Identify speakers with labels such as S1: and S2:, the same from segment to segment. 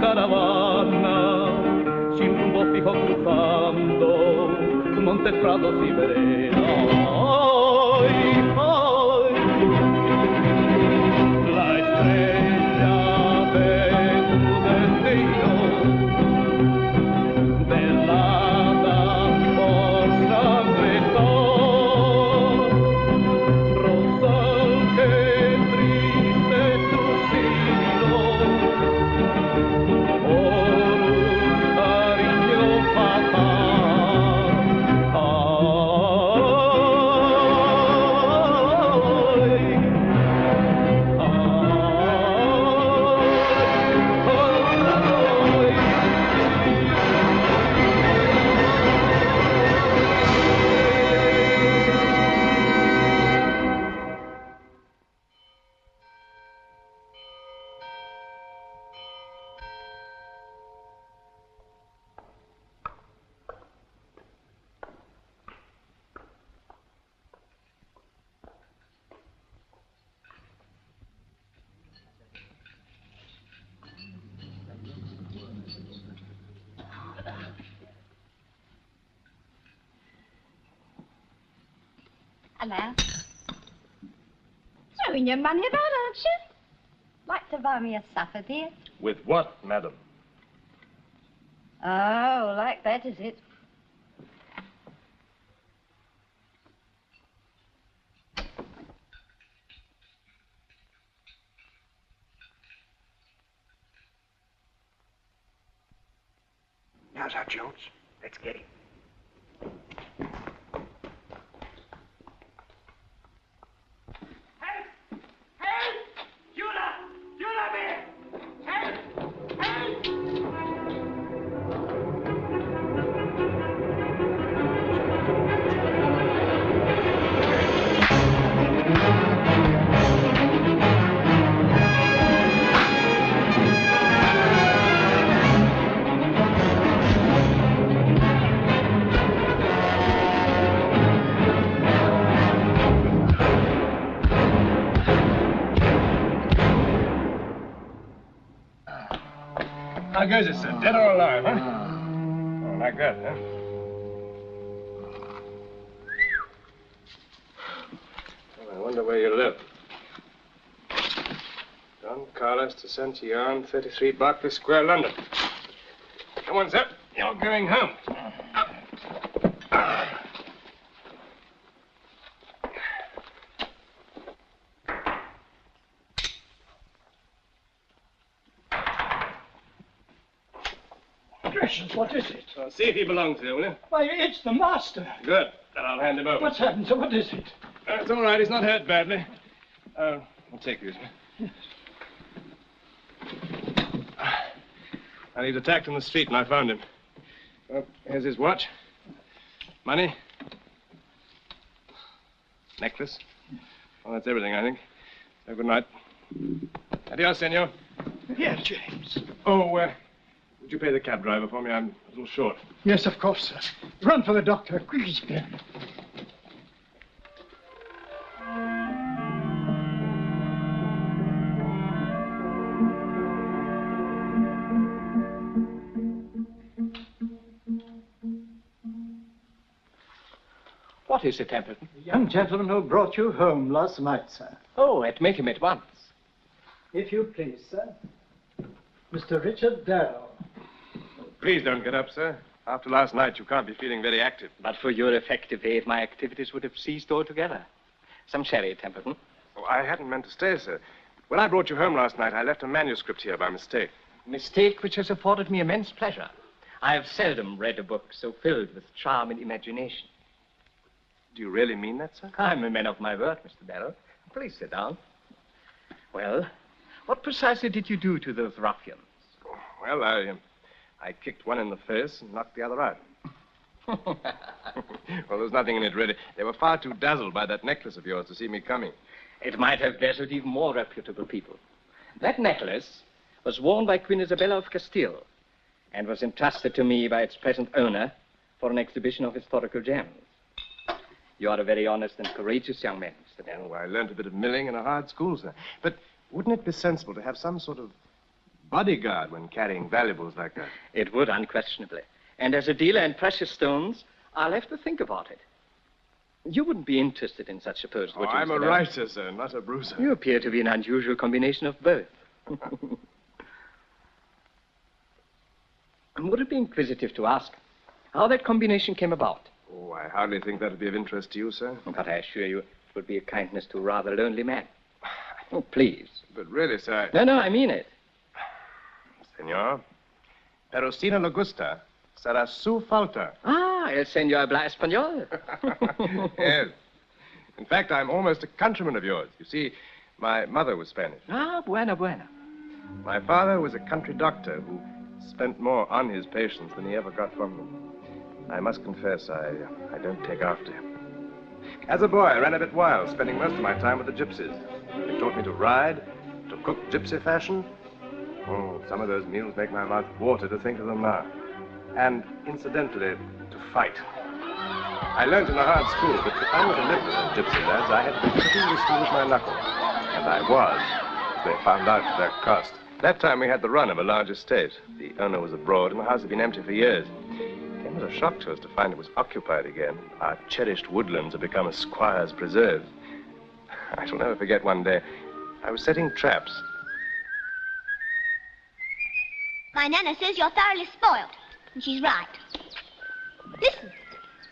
S1: caravana, sin rumbo fijo cruzando montes, prados y veredas. ¡Ay, ay! La estrella de tu destino, velada por sangre tal, rosal que triste tu signo, por un cariño fatal.
S2: Hello. Throwing your money about, aren't you? Like to buy me a supper, dear?
S3: With what, madam?
S2: Oh, like that, is it?
S4: Now's our Jones. Let's get him.
S3: How goes it, sir? Dead or alive, huh? Oh, like that, huh? Well, I wonder where you live. Don Carlos de Santillan, 33 Berkeley Square, London. Come on, sir. You're going home.
S5: What is it?
S3: Well, see if he belongs here, will you?
S5: Why, it's the master.
S3: Good. Then I'll hand him over.
S5: What's happened, sir? What is it?
S3: It's all right. He's not hurt badly. I'll take you, sir. Well, he's attacked in the street, and I found him. Well, here's his watch. Money. Necklace. Well, that's everything, I think. So good night. Adios, senor.
S5: Here, James.
S3: Oh, would you pay the cab driver for me? I'm a little short.
S5: Yes, of course, sir. Run for the doctor. Quick.
S6: What is it, Camperdene?
S5: The young gentleman who brought you home last night, sir.
S6: Oh, I'd make him at once.
S5: If you please, sir. Mr. Richard Darrell.
S3: Please don't get up, sir. After last night, you can't be feeling very active.
S6: But for your effective aid, my activities would have ceased altogether. Some sherry, Camperdene.
S3: Oh, I hadn't meant to stay, sir. When I brought you home last night, I left a manuscript here by mistake.
S6: Mistake which has afforded me immense pleasure. I have seldom read a book so filled with charm and imagination.
S3: Do you really mean that, sir?
S6: I'm a man of my word, Mr. Darrell. Please sit down. Well, what precisely did you do to those ruffians?
S3: Oh, well, I kicked one in the face and knocked the other out. Well, there's nothing in it, really. They were far too dazzled by that necklace of yours to see me coming.
S6: It might have dazzled even more reputable people. That necklace was worn by Queen Isabella of Castile and was entrusted to me by its present owner for an exhibition of historical gems. You are a very honest and courageous young man, Mr. Darrell.
S3: Oh, I learned a bit of milling in a hard school, sir. But wouldn't it be sensible to have some sort of bodyguard when carrying valuables like that.
S6: It would, unquestionably. And as a dealer in precious stones, I'll have to think about it. You wouldn't be interested in such a post, would you?
S3: I'm
S6: Mr.
S3: a
S6: Darrell?
S3: writer, sir, not a bruiser.
S6: You appear to be an unusual combination of both. And would it be inquisitive to ask how that combination came about?
S3: Oh, I hardly think that would be of interest to you, sir.
S6: But I assure you, it would be a kindness to a rather lonely man. Oh, please.
S3: But really, sir...
S6: No, I mean it.
S3: Senor, pero si no le gusta, será su falta.
S6: Ah, el señor habla español.
S3: Yes. In fact, I'm almost a countryman of yours. You see, my mother was Spanish.
S6: Ah, bueno.
S3: My father was a country doctor who spent more on his patients than he ever got from them. I must confess, I don't take after him. As a boy, I ran a bit wild, spending most of my time with the gypsies. They taught me to ride, to cook gypsy fashion. Oh, some of those meals make my mouth water to think of them now. And, incidentally, to fight. I learned in a hard school, but if I were to live with those gypsy lads, I had to be pretty risky with my knuckles. And I was. They found out at their cost. That time we had the run of a large estate. The owner was abroad, and the house had been empty for years. It came as a shock to us to find it was occupied again. Our cherished woodlands had become a squire's preserve. I shall never forget one day, I was setting traps.
S2: My Nana says you're thoroughly spoiled, and she's right. Listen,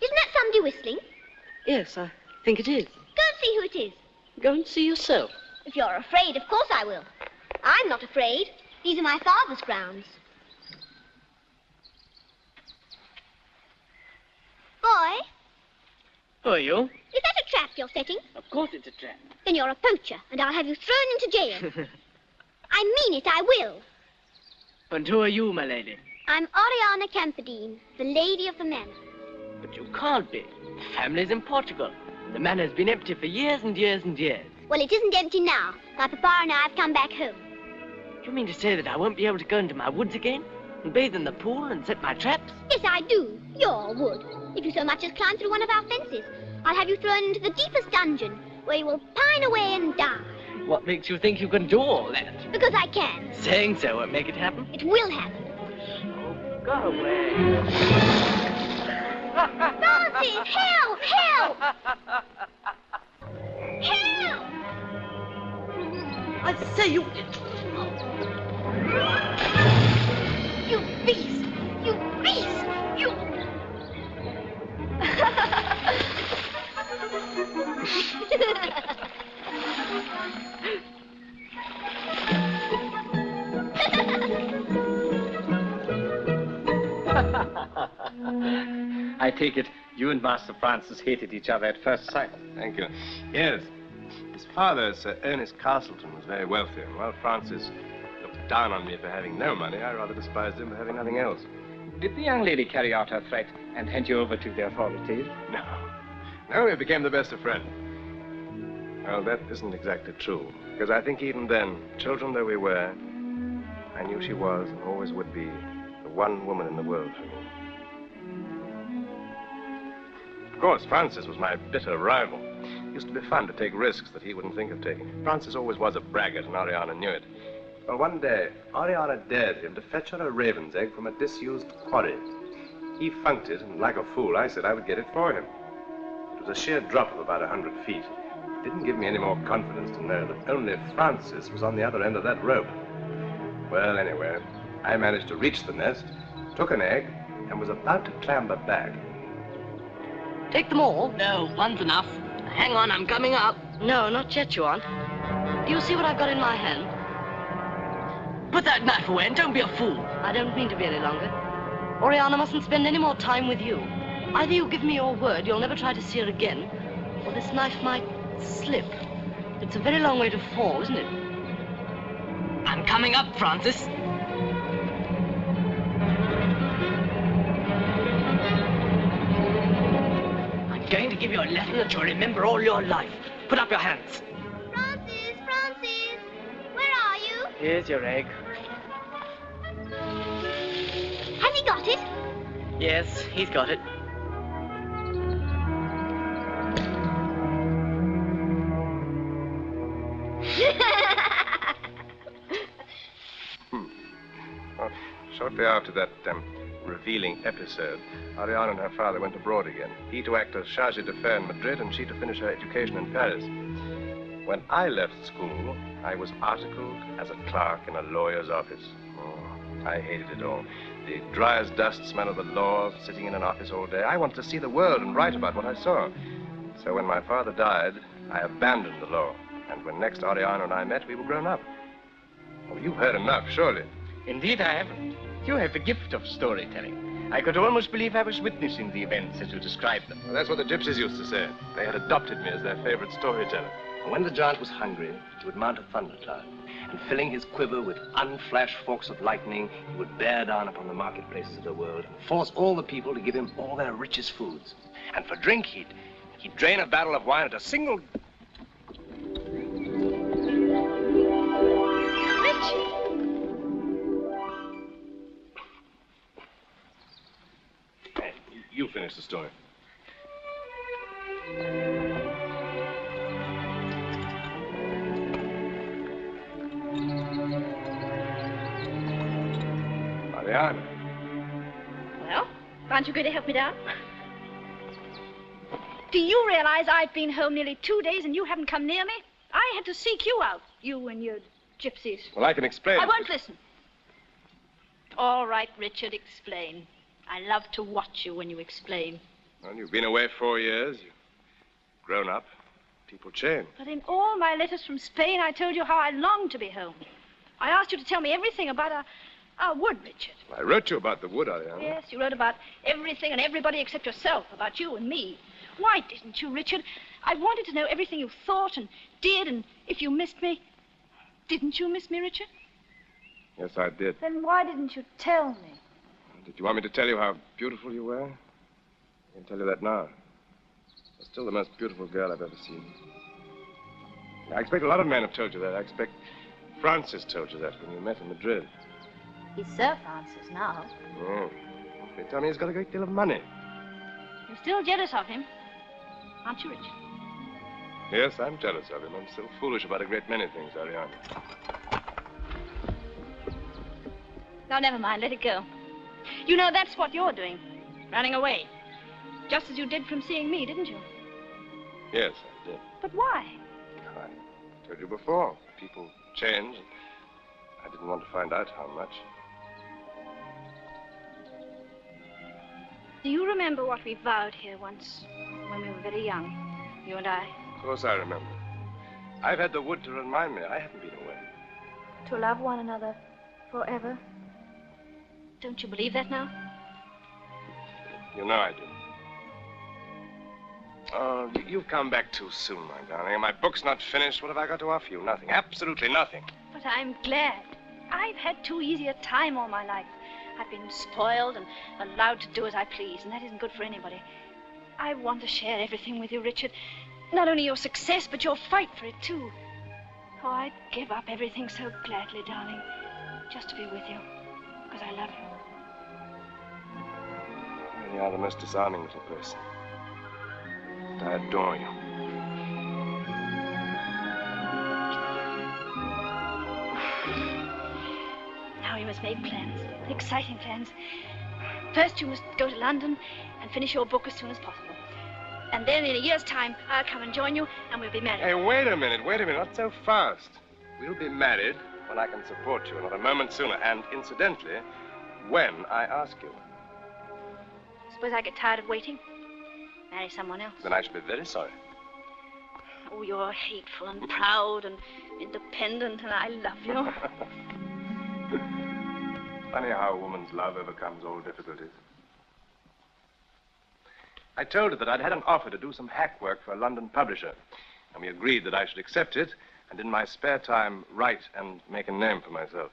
S2: isn't that somebody whistling?
S7: Yes, I think it is.
S2: Go and see who it is.
S7: Go and see yourself.
S2: If you're afraid, of course I will. I'm not afraid. These are my father's grounds. Boy,
S7: Who are you?
S2: is that a trap you're setting?
S7: Of course it's a trap.
S2: Then you're a poacher, and I'll have you thrown into jail. I mean it, I will.
S7: And who are you, my lady?
S2: I'm Oriana Camperdene, the lady of the manor.
S7: But you can't be. The family's in Portugal. The manor's been empty for years and years and years.
S2: Well, it isn't empty now. My papa and I have come back home.
S7: You mean to say that I won't be able to go into my woods again? And bathe in the pool and set my traps?
S2: Yes, I do. Your wood. If you so much as climb through one of our fences, I'll have you thrown into the deepest dungeon, where you will pine away and die.
S7: What makes you think you can do all that?
S2: Because I can.
S7: Saying so won't make it happen.
S2: It will happen.
S7: Oh, go away.
S2: Francis, help! Help! Help!
S7: I say you...
S2: You beast! You beast! You...
S6: I take it you and Master Francis hated each other at first sight.
S3: Thank you. Yes. His father, Sir Ernest Castleton, was very wealthy, and while Francis looked down on me for having no money, I rather despised him for having nothing else.
S6: Did the young lady carry out her threat and hand you over to the authorities?
S3: No, we became the best of friends. Well, that isn't exactly true, because I think even then, children though we were, I knew she was and always would be the one woman in the world for me. Of course, Francis was my bitter rival. It used to be fun to take risks that he wouldn't think of taking. Francis always was a braggart, and Oriana knew it. Well, one day, Oriana dared him to fetch her a raven's egg from a disused quarry. He funked it, and like a fool, I said I would get it for him. It was a sheer drop of about 100 feet. It didn't give me any more confidence to know that only Francis was on the other end of that rope. Well, anyway, I managed to reach the nest, took an egg, and was about to clamber back.
S7: Take them all? No, one's enough. Hang on, I'm coming up. No, not yet, you aren't. Do you see what I've got in my hand? Put that knife away and don't be a fool. I don't mean to be any longer. Oriana mustn't spend any more time with you. Either you give me your word you'll never try to see her again, or this knife might slip. It's a very long way to fall, isn't it? I'm coming up, Francis. I'm going to give you a lesson that you'll remember all your life. Put up your hands.
S2: Francis, Francis, where are you?
S7: Here's your egg.
S2: Has he got it?
S7: Yes, he's got it.
S3: Shortly after that revealing episode, Oriana and her father went abroad again. He to act as charge d'affaires in Madrid and she to finish her education in Paris. When I left school, I was articled as a clerk in a lawyer's office. Oh, I hated it all. The dry as dust smell of the law, sitting in an office all day. I wanted to see the world and write about what I saw. So when my father died, I abandoned the law. And when next Oriana and I met, we were grown up. Well, you've heard enough, surely.
S6: Indeed, I haven't. You have the gift of storytelling. I could almost believe I was witnessing the events as you described them.
S3: Well, that's what the gypsies used to say. They had adopted me as their favorite storyteller. And when the giant was hungry, he would mount a thundercloud. And filling his quiver with unflashed forks of lightning, he would bear down upon the marketplaces of the world and force all the people to give him all their richest foods. And for drink, he'd drain a barrel of wine at a single... You finish the story. Oriana.
S8: Well, aren't you going to help me down? Do you realize I've been home nearly 2 days and you haven't come near me? I had to seek you out, you and your gypsies.
S3: Well, I can explain.
S8: I won't listen. All right, Richard, explain. I love to watch you when you explain.
S3: Well, you've been away 4 years. You've grown up. People change.
S8: But in all my letters from Spain, I told you how I longed to be home. I asked you to tell me everything about our wood, Richard.
S3: I wrote you about the wood, Oriana.
S8: Yes, you wrote about everything and everybody except yourself, about you and me. Why didn't you, Richard? I wanted to know everything you thought and did, and if you missed me. Didn't you miss me, Richard?
S3: Yes, I did.
S8: Then why didn't you tell me?
S3: Did you want me to tell you how beautiful you were? I can tell you that now. You're still the most beautiful girl I've ever seen. I expect a lot of men have told you that. I expect Francis told you that when you met in Madrid.
S8: He's Sir Francis now.
S3: Oh. They tell me he's got a great deal of money.
S8: You're still jealous of him, aren't you, Richard?
S3: Yes, I'm jealous of him. I'm still foolish about a great many things, Oriana.
S8: No, never mind. Let it go. You know, that's what you're doing. Running away. Just as you did from seeing me, didn't you?
S3: Yes, I did.
S8: But why?
S3: I told you before. People change. I didn't want to find out how much.
S8: Do you remember what we vowed here once when we were very young, you and I?
S3: Of course I remember. I've had the wood to remind me. I haven't been away.
S8: To love one another forever. Don't you believe that now?
S3: You know I do. Oh, you've come back too soon, my darling. My book's not finished. What have I got to offer you? Nothing. Absolutely nothing.
S8: But I'm glad. I've had too easy a time all my life. I've been spoiled and allowed to do as I please, and that isn't good for anybody. I want to share everything with you, Richard. Not only your success, but your fight for it, too. Oh, I'd give up everything so gladly, darling, just to be with you, because I love you.
S3: You are the most disarming little person. But I adore you.
S8: Now we must make plans, exciting plans. First, you must go to London and finish your book as soon as possible. And then in a year's time, I'll come and join you, and we'll be married.
S3: Hey, wait a minute, not so fast. We'll be married when I can support you, not a moment sooner. And incidentally, when I ask you.
S8: Suppose I get tired of waiting? Marry someone else?
S3: Then I should be very sorry.
S8: Oh, you're hateful and proud and independent, and I love you.
S3: Funny how a woman's love overcomes all difficulties. I told her that I'd had an offer to do some hack work for a London publisher, and we agreed that I should accept it, and in my spare time write and make a name for myself.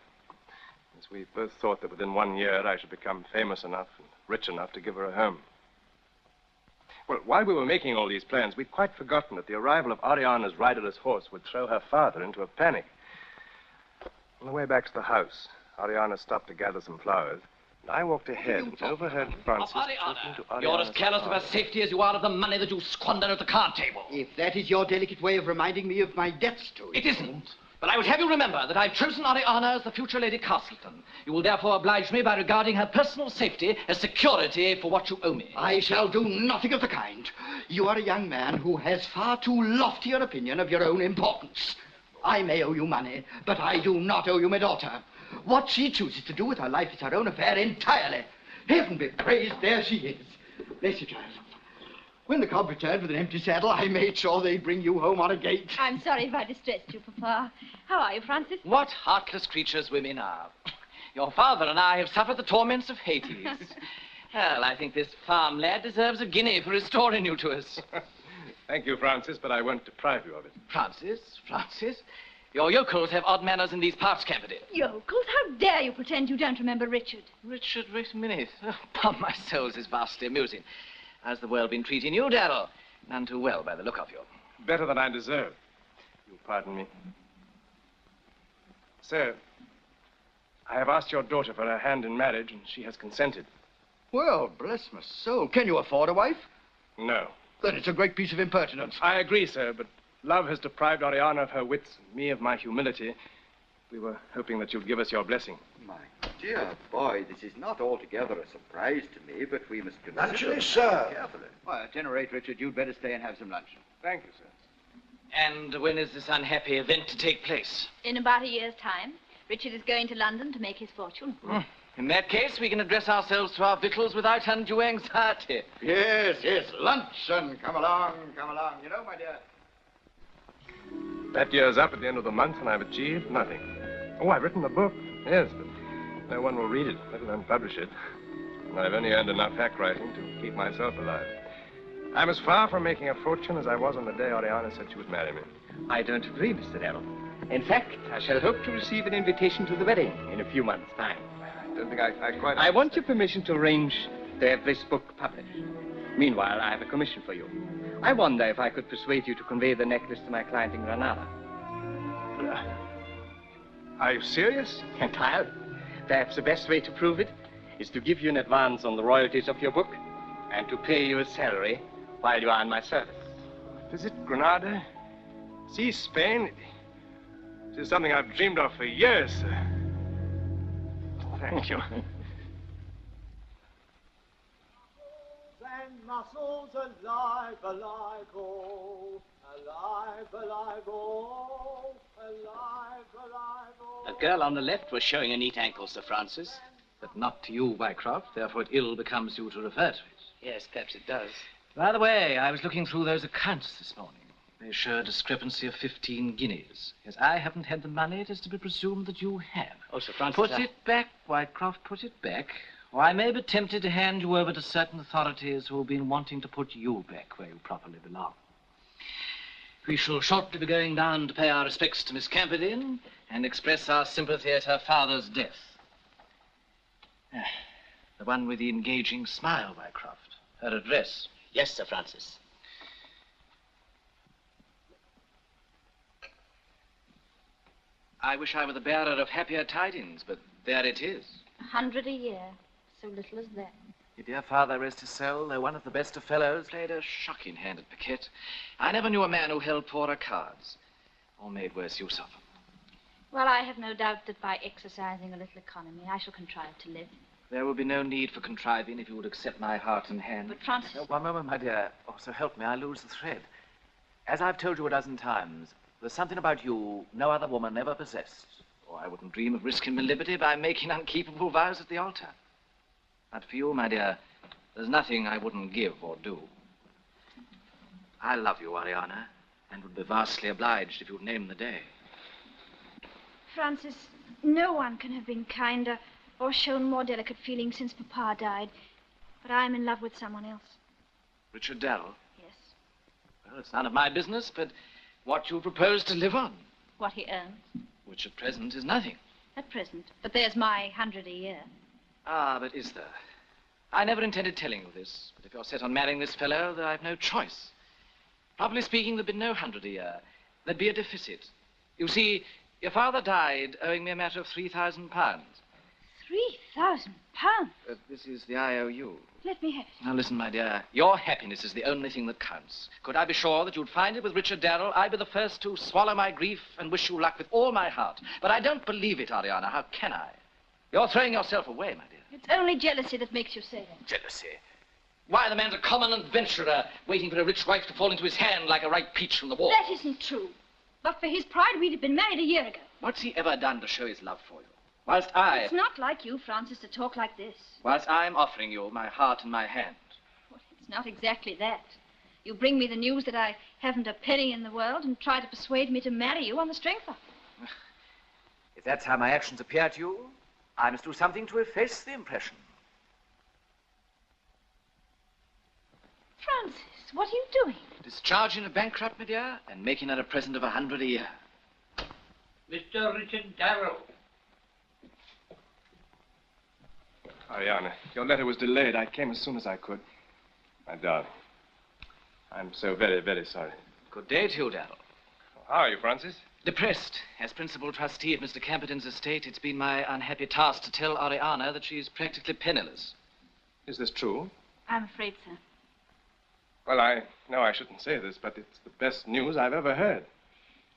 S3: As we both thought that within 1 year I should become famous enough and rich enough to give her a home. Well, while we were making all these plans, we'd quite forgotten that the arrival of Oriana's riderless horse would throw her father into a panic. On the way back to the house, Oriana stopped to gather some flowers, and I walked ahead and overheard Francis talking to Oriana's
S9: You're as careless of her safety as you are of the money that you squandered at the card table.
S10: If that is your delicate way of reminding me of my debts to you...
S9: It isn't. But I would have you remember that I've chosen Oriana as the future Lady Castleton. You will therefore oblige me by regarding her personal safety as security for what you owe me.
S4: I shall do nothing of the kind. You are a young man who has far too lofty an opinion of your own importance. I may owe you money, but I do not owe you my daughter. What she chooses to do with her life is her own affair entirely. Heaven be praised, there she is. Bless you, child. When the cob returned with an empty saddle, I made sure they'd bring you home on a gate.
S8: I'm sorry if I distressed you, Papa. How are you, Francis?
S9: What heartless creatures women are. Your father and I have suffered the torments of Hades. Well, I think this farm lad deserves a guinea for restoring you to us.
S3: Thank you, Francis, but I won't deprive you of it.
S9: Francis? Your yokels have odd manners in these parts, Camperdene.
S8: Yokels? How dare you pretend you don't remember Richard?
S9: Richard, wait a minute. Oh, upon my soul, this is vastly amusing. How's the world been treating you, Darrell? None too well by the look of you.
S3: Better than I deserve. You'll pardon me. Sir, I have asked your daughter for her hand in marriage, and she has consented.
S4: Well, bless my soul. Can you afford a wife?
S3: No.
S4: Then it's a great piece of impertinence.
S3: I agree, sir, but love has deprived Oriana of her wits and me of my humility. We were hoping that you'd give us your blessing.
S10: My dear boy, this is not altogether a surprise to me, but we must consider
S4: Naturally, sir.
S10: carefully.
S4: Well, at any rate, Richard, you'd better stay and have some lunch.
S3: Thank you, sir.
S9: And when is this unhappy event to take place?
S8: In about a year's time. Richard is going to London to make his fortune.
S9: In that case, we can address ourselves to our victuals without undue anxiety.
S4: Yes, luncheon. Come along. You know, my dear.
S3: That year's up at the end of the month, and I've achieved nothing. Oh, I've written a book. Yes, but no one will read it, let alone publish it. And I've only earned enough hack writing to keep myself alive. I'm as far from making a fortune as I was on the day Oriana said she would marry me.
S6: I don't agree, Mr. Darrell. In fact, I shall hope to receive an invitation to the wedding in a few months' time.
S3: I don't think I quite...
S6: I want your permission to arrange to have this book published. Meanwhile, I have a commission for you. I wonder if I could persuade you to convey the necklace to my client in Granada.
S3: Are you serious?
S6: Entirely. Perhaps the best way to prove it is to give you an advance on the royalties of your book and to pay you a salary while you are in my service.
S3: Visit Granada? See Spain? This is something I've dreamed of for years, sir. Thank you.
S1: Send muscles alive, alive, oh, alive, alive, oh, alive, alive, oh.
S9: The girl on the left was showing a neat ankle, Sir Francis. But not to you, Mycroft, therefore it ill becomes you to refer to it.
S6: Yes, perhaps it does.
S9: By the way, I was looking through those accounts this morning. They show a discrepancy of 15 guineas. As I haven't had the money, it is to be presumed that you have.
S6: Oh, Sir Francis,
S9: Put it back, Whitecroft, put it back. Or I may be tempted to hand you over to certain authorities who have been wanting to put you back where you properly belong. We shall shortly be going down to pay our respects to Miss Camperdene and express our sympathy at her father's death. The one with the engaging smile, Mycroft. Her address.
S6: Yes, Sir Francis.
S9: I wish I were the bearer of happier tidings, but there it is.
S8: 100 a year. So little as that.
S9: Your dear father, rest his soul, though one of the best of fellows, played a shocking hand at piquet. I never knew a man who held poorer cards, or made worse use of them.
S8: Well, I have no doubt that by exercising a little economy, I shall contrive to live.
S9: There will be no need for contriving if you would accept my heart and hand.
S8: But Francis...
S9: One moment, my dear. Oh, so help me, I lose the thread. As I've told you a dozen times, there's something about you no other woman ever possessed. Or I wouldn't dream of risking my liberty by making unkeepable vows at the altar. But for you, my dear, there's nothing I wouldn't give or do. I love you, Oriana, and would be vastly obliged if you'd name the day.
S8: Francis, no one can have been kinder or shown more delicate feelings since Papa died. But I'm in love with someone else.
S9: Richard Darrell?
S8: Yes.
S9: Well, it's none of my business, but what you propose to live on.
S8: What he earns.
S9: Which at present is nothing.
S8: At present. But there's my 100 a year.
S9: Ah, but is there? I never intended telling you this, but if you're set on marrying this fellow, then I've no choice. Properly speaking, there'd be no 100 a year. There'd be a deficit. You see, your father died owing me a matter of £3,000.
S8: £3,000.
S9: This is the IOU.
S8: Let me have it.
S9: Now listen, my dear. Your happiness is the only thing that counts. Could I be sure that you'd find it with Richard Darrell, I'd be the first to swallow my grief and wish you luck with all my heart. But I don't believe it, Oriana. How can I? You're throwing yourself away, my dear.
S8: It's only jealousy that makes you say that.
S9: Jealousy? Why, the man's a common adventurer, waiting for a rich wife to fall into his hand like a ripe peach from the wall.
S8: That isn't true. But for his pride, we'd have been married a year ago.
S9: What's he ever done to show his love for you? Whilst I...
S8: It's not like you, Francis, to talk like this.
S9: Whilst I'm offering you my heart and my hand.
S8: Well, it's not exactly that. You bring me the news that I haven't a penny in the world and try to persuade me to marry you on the strength of it.
S9: If that's how my actions appear to you, I must do something to efface the impression.
S8: Francis, what are you doing?
S9: Discharging a bankrupt, my dear, and making her a present of 100 a year.
S11: Mr. Richard Darrell.
S3: Oriana, your letter was delayed. I came as soon as I could. My darling, I'm so very, very sorry.
S9: Good day to you, Darrell.
S3: How are you, Francis?
S9: Depressed. As principal trustee of Mr. Camperdene's estate, it's been my unhappy task to tell Oriana that she's practically penniless.
S3: Is this true?
S8: I'm afraid so.
S3: Well, I know I shouldn't say this, but it's the best news I've ever heard.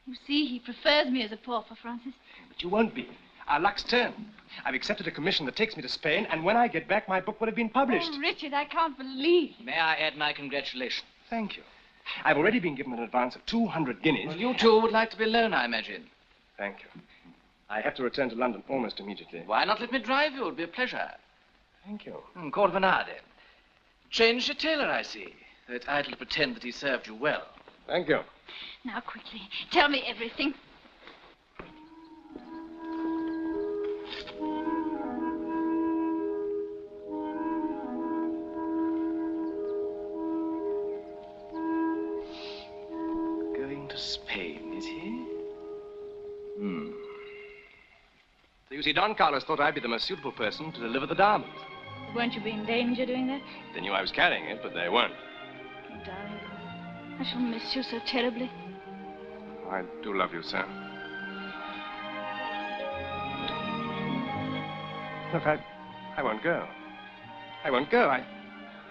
S8: You see, he prefers me as a pauper, Francis.
S3: But you won't be. Our luck's turned. I've accepted a commission that takes me to Spain, and when I get back, my book will have been published.
S8: Oh, Richard, I can't believe.
S9: May I add my congratulations?
S3: Thank you. I've already been given an advance of 200 guineas.
S9: Well, you two would like to be alone, I imagine.
S3: Thank you. I have to return to London almost immediately.
S9: Why not let me drive you? It would be a pleasure.
S3: Thank you.
S9: Quarter of an hour, then. Changed your tailor, I see. It's idle to pretend that he served you well.
S3: Thank you.
S8: Now, quickly, tell me everything.
S9: Going to Spain, is he?
S3: So you see, Don Carlos thought I'd be the most suitable person to deliver the diamonds.
S8: Weren't you in danger doing that?
S3: They knew I was carrying it, but they weren't.
S8: Oh, darling, I shall miss you so terribly.
S3: I do love you, sir. Look, I won't go. I won't go. I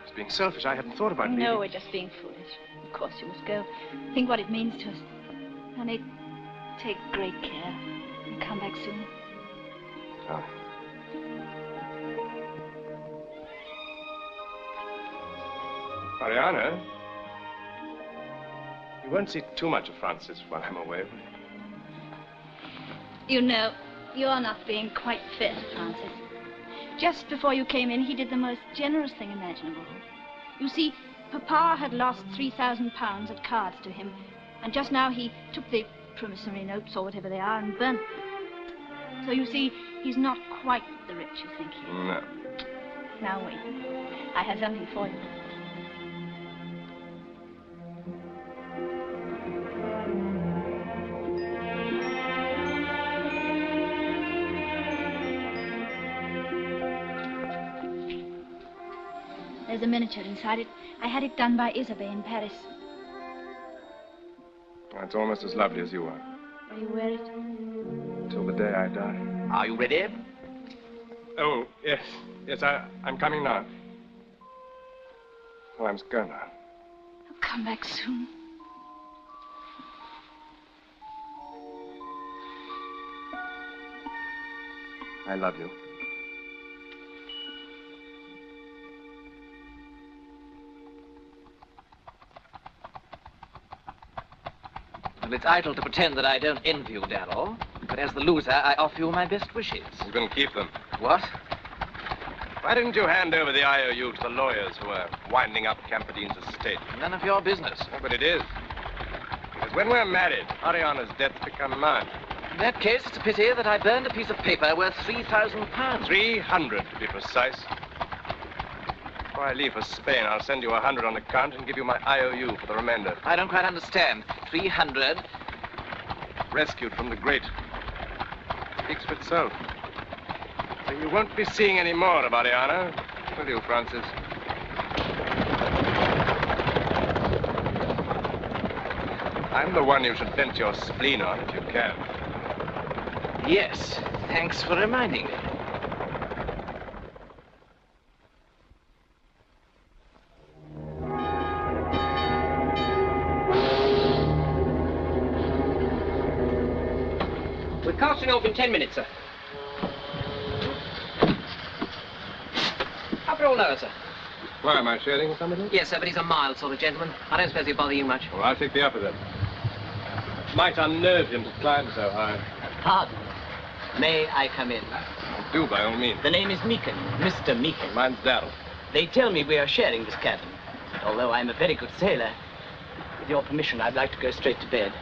S3: was being selfish. I hadn't thought about leaving.
S8: No, we're just being foolish. Of course you must go. Think what it means to us. Honey, take great care and come back soon.
S3: Oh. Oriana, you won't see too much of Francis while I'm away, will you?
S8: You know, you're not being quite fair to Francis. Just before you came in, he did the most generous thing imaginable. You see, Papa had lost £3,000 at cards to him, and just now he took the promissory notes, or whatever they are, and burnt them. So you see, he's not quite the rich you think he is.
S3: No.
S8: Now wait. I have something for you. There's a miniature inside it. I had it done by Isabelle in Paris.
S3: Well, it's almost as lovely as you are.
S8: Will you wear it?
S3: Till the day I die.
S9: Are you ready?
S3: Oh, yes. Yes, I'm coming now. Well, I must go now.
S8: I'll come back soon.
S3: I love you.
S9: Well, it's idle to pretend that I don't envy you, Darrell. But as the loser, I offer you my best wishes.
S3: You can keep them.
S9: What?
S3: Why didn't you hand over the IOU to the lawyers who are winding up Camperdene's estate?
S9: None of your business.
S3: Oh, but it is. Because when we're married, Oriana's debts become mine.
S9: In that case, it's a pity that I burned a piece of paper worth £3,000.
S3: 300, to be precise. Before I leave for Spain, I'll send you 100 on account and give you my IOU for the remainder.
S9: I don't quite understand. 300?
S3: Rescued from the grate. Speaks for itself. So you won't be seeing any more of Oriana, will you, Francis? I'm the one you should vent your spleen on if you can.
S9: Yes. Thanks for reminding me.
S6: Crossing off in 10 minutes, sir. How for all hour, sir?
S3: Why, am I sharing with somebody?
S6: Yes, sir, but he's a mild sort of gentleman. I don't suppose he'll bother you much.
S3: Well, I'll take the upper then. Might unnerve him to climb so high.
S12: Pardon. May I come in?
S3: Do, by all means.
S12: The name is Meekin, Mr. Meekin.
S3: Mine's Darrell.
S12: They tell me we are sharing this cabin. Although I'm a very good sailor, with your permission, I'd like to go straight to bed.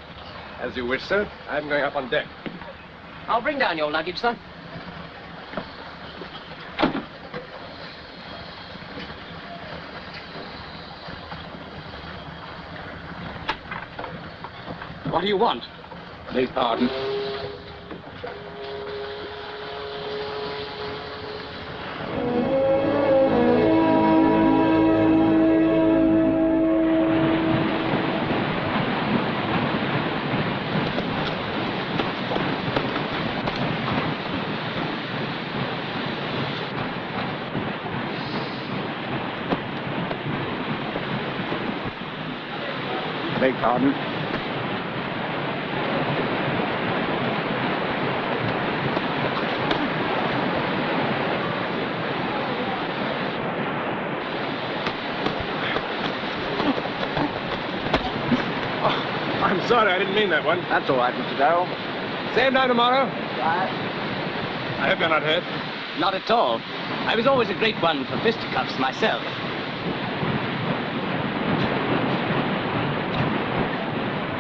S3: As you wish, sir. I'm going up on deck.
S6: I'll bring down your luggage, sir.
S12: What do you want?
S3: Beg pardon.
S10: Beg pardon?
S3: I'm sorry, I didn't mean that one.
S10: That's all right, Mr. Darrell.
S3: Same time tomorrow?
S12: Right.
S3: I hope you're not hurt.
S12: Not at all. I was always a great one for fisticuffs myself.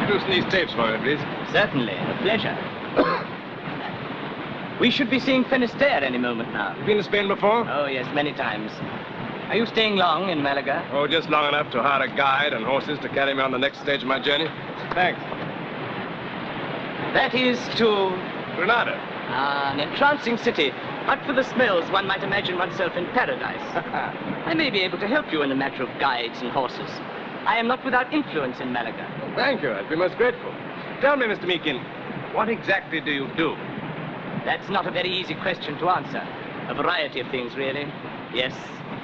S3: Loosen these tapes for me, please.
S12: Certainly, a pleasure. We should be seeing Finisterre any moment now.
S3: You been to Spain before?
S12: Oh, yes, many times. Are you staying long in Malaga?
S3: Oh, just long enough to hire a guide and horses to carry me on the next stage of my journey. Thanks.
S12: That is to...
S3: Granada.
S12: Ah, an entrancing city. But for the smells, one might imagine oneself in paradise. I may be able to help you in the matter of guides and horses. I am not without influence in Malaga.
S3: Well, thank you. I'd be most grateful. Tell me, Mr. Meekin, what exactly do you do?
S12: That's not a very easy question to answer. A variety of things, really. Yes,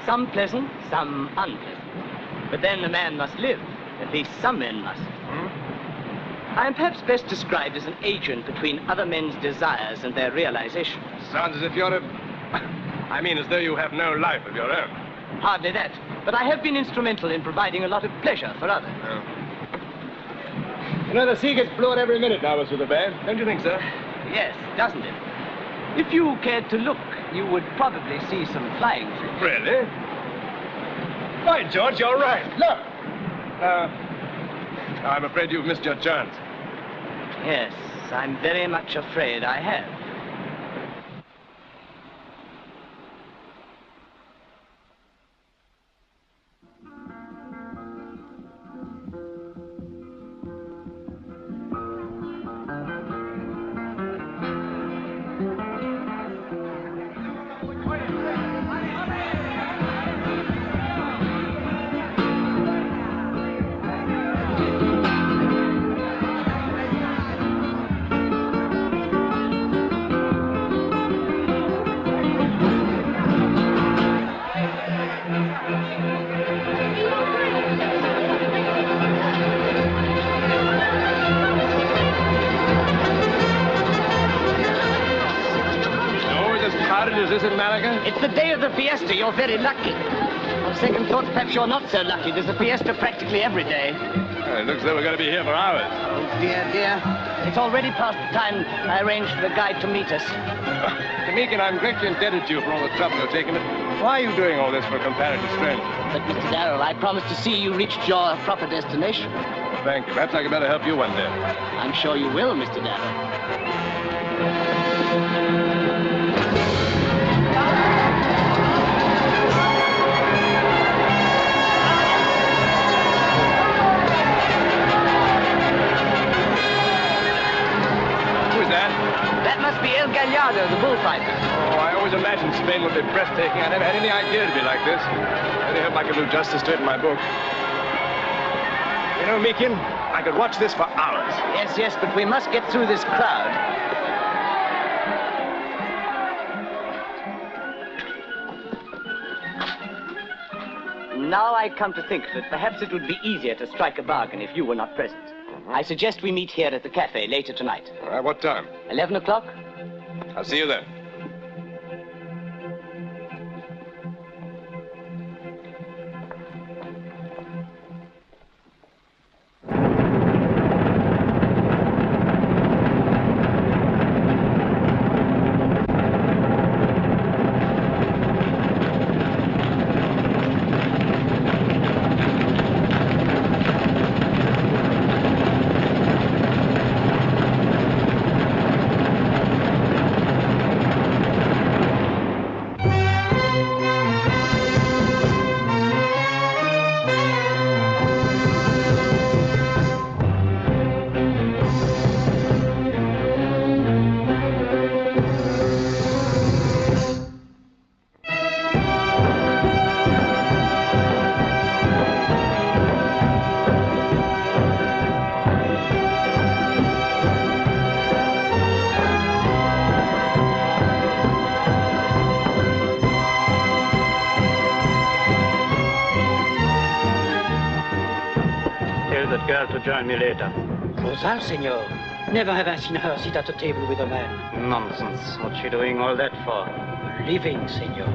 S12: some pleasant, some unpleasant. But then a man must live. At least some men must. I am perhaps best described as an agent between other men's desires and their realization.
S3: Sounds as if you're I mean, as though you have no life of your own.
S12: Hardly that. But I have been instrumental in providing a lot of pleasure for others.
S3: Oh. You know, the sea gets bluer every minute now with the bay. Don't you think so?
S12: Yes, doesn't it? If you cared to look, you would probably see some flying fish.
S3: Really? By George, you're right. Look! I'm afraid you've missed your chance.
S12: Yes, I'm very much afraid I have. It's the day of the fiesta. You're very lucky. On second thoughts, perhaps you're not so lucky. There's a fiesta practically every day.
S3: Well, it looks like we're going to be here for hours.
S12: Oh, dear, dear. It's already past the time I arranged for the guide to meet us.
S3: Mr. Meekin, I'm greatly indebted to you for all the trouble you're taking. Why are you doing all this for a comparative stranger?
S12: But, Mr. Darrell, I promised to see you reached your proper destination.
S3: Well, thank you. Perhaps I could better help you one day.
S12: I'm sure you will, Mr. Darrell. That must be El Gallardo, the bullfighter.
S3: Oh, I always imagined Spain would be breathtaking. I never had any idea it'd be like this. I really hope I can do justice to it in my book. You know, Meekin, I could watch this for hours.
S12: Yes, yes, but we must get through this crowd. Now I come to think of it, perhaps it would be easier to strike a bargain if you were not present. I suggest we meet here at the cafe later tonight.
S3: All right, what time?
S12: 11 o'clock?
S3: I'll see you then.
S13: To join me later.
S5: Rosal, senor. Never have I seen her sit at a table with a man.
S13: Nonsense. What's she doing all that for?
S5: Living, senor.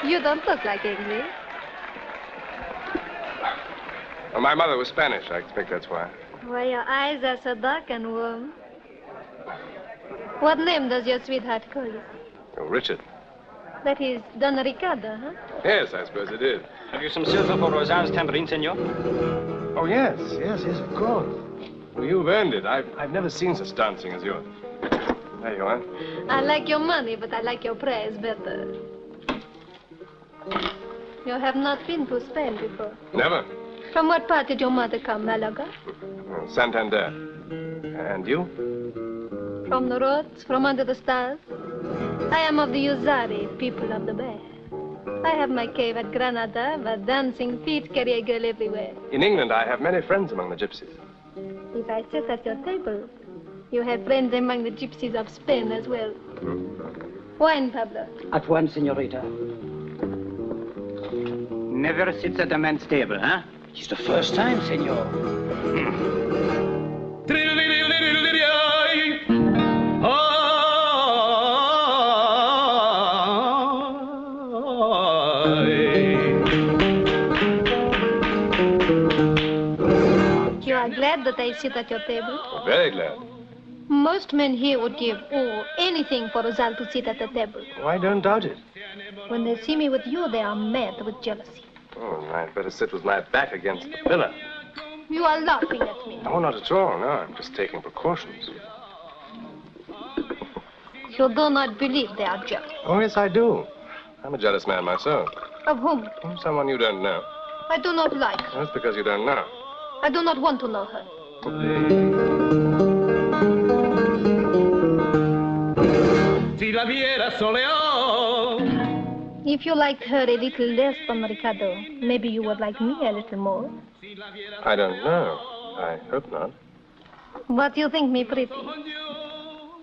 S14: You don't look like English.
S3: Well, my mother was Spanish. I expect that's why.
S14: Why, your eyes are so dark and warm. What name does your sweetheart call you?
S3: Oh, Richard.
S14: That is Don Ricardo, huh?
S3: Yes, I suppose it is.
S12: Have you some silver for Rosanne's tambourine, senor?
S3: Oh, yes, of course. Well, you've earned it. I've never seen such dancing as yours. There you are.
S14: I like your money, but I like your praise better. You have not been to Spain before?
S3: Never.
S14: From what part did your mother come, Malaga?
S3: Santander. And you?
S14: From the roads, from under the stars. I am of the Uzari, people of the Bay. I have my cave at Granada, where dancing feet carry a girl everywhere.
S3: In England, I have many friends among the gypsies.
S14: If I sit at your table, you have friends among the gypsies of Spain as well. Wine, Pablo.
S5: At once, senorita.
S13: Never sits at a man's table, huh?
S5: It's the first time, senor.
S14: You are glad that I sit at your table?
S3: Oh, very glad.
S14: Most men here would give anything for Rosal to sit at the table.
S3: Oh, I don't doubt it.
S14: When they see me with you, they are mad with jealousy.
S3: Oh, I'd better sit with my back against the pillar.
S14: You are laughing at me.
S3: No, not at all. No, I'm just taking precautions.
S14: You do not believe they are jealous.
S3: Oh, yes, I do. I'm a jealous man myself.
S14: Of whom?
S3: Someone you don't know.
S14: I do not like her.
S3: That's because you don't know.
S14: I do not want to know her. If you liked her a little less, Don Ricardo, maybe you would like me a little more.
S3: I don't know. I hope not.
S14: What do you think me pretty?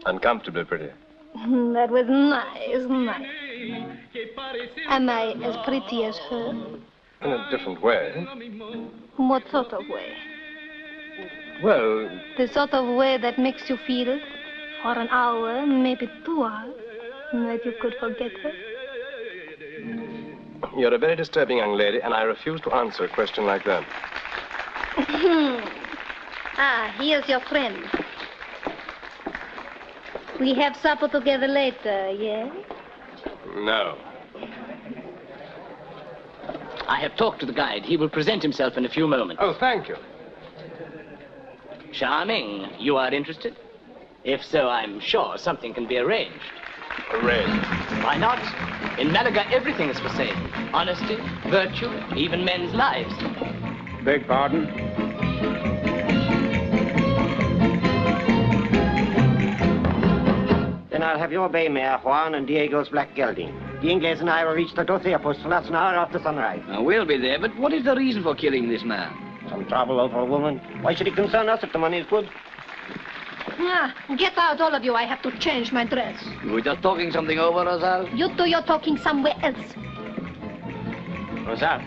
S3: Uncomfortably pretty.
S14: That was nice, nice. Am I as pretty as her?
S3: In a different way.
S14: What sort of way?
S3: Well,
S14: The sort of way that makes you feel, for an hour, maybe 2 hours, that you could forget her?
S3: you're a very disturbing young lady, and I refuse to answer a question like that.
S14: Here's your friend. We have supper together later, yeah?
S3: No.
S12: I have talked to the guide. He will present himself in a few moments.
S3: Oh, thank you.
S12: Charming. You are interested? If so, I'm sure something can be arranged.
S3: Arranged?
S12: Why not? In Malaga, everything is for sale. Honesty, virtue, even men's lives.
S13: Beg pardon?
S15: Then I'll have your bay mare, Juan, and Diego's black gelding. The Inglés and I will reach the Doce Apostolas an hour after sunrise.
S16: Now, we'll be there, but what is the reason for killing this man?
S15: Some trouble over a woman. Why should it concern us if the money is good?
S14: Get out, all of you. I have to change my dress.
S16: You were just talking something over, Rosal?
S14: You two, you're talking somewhere else.
S13: Rosal,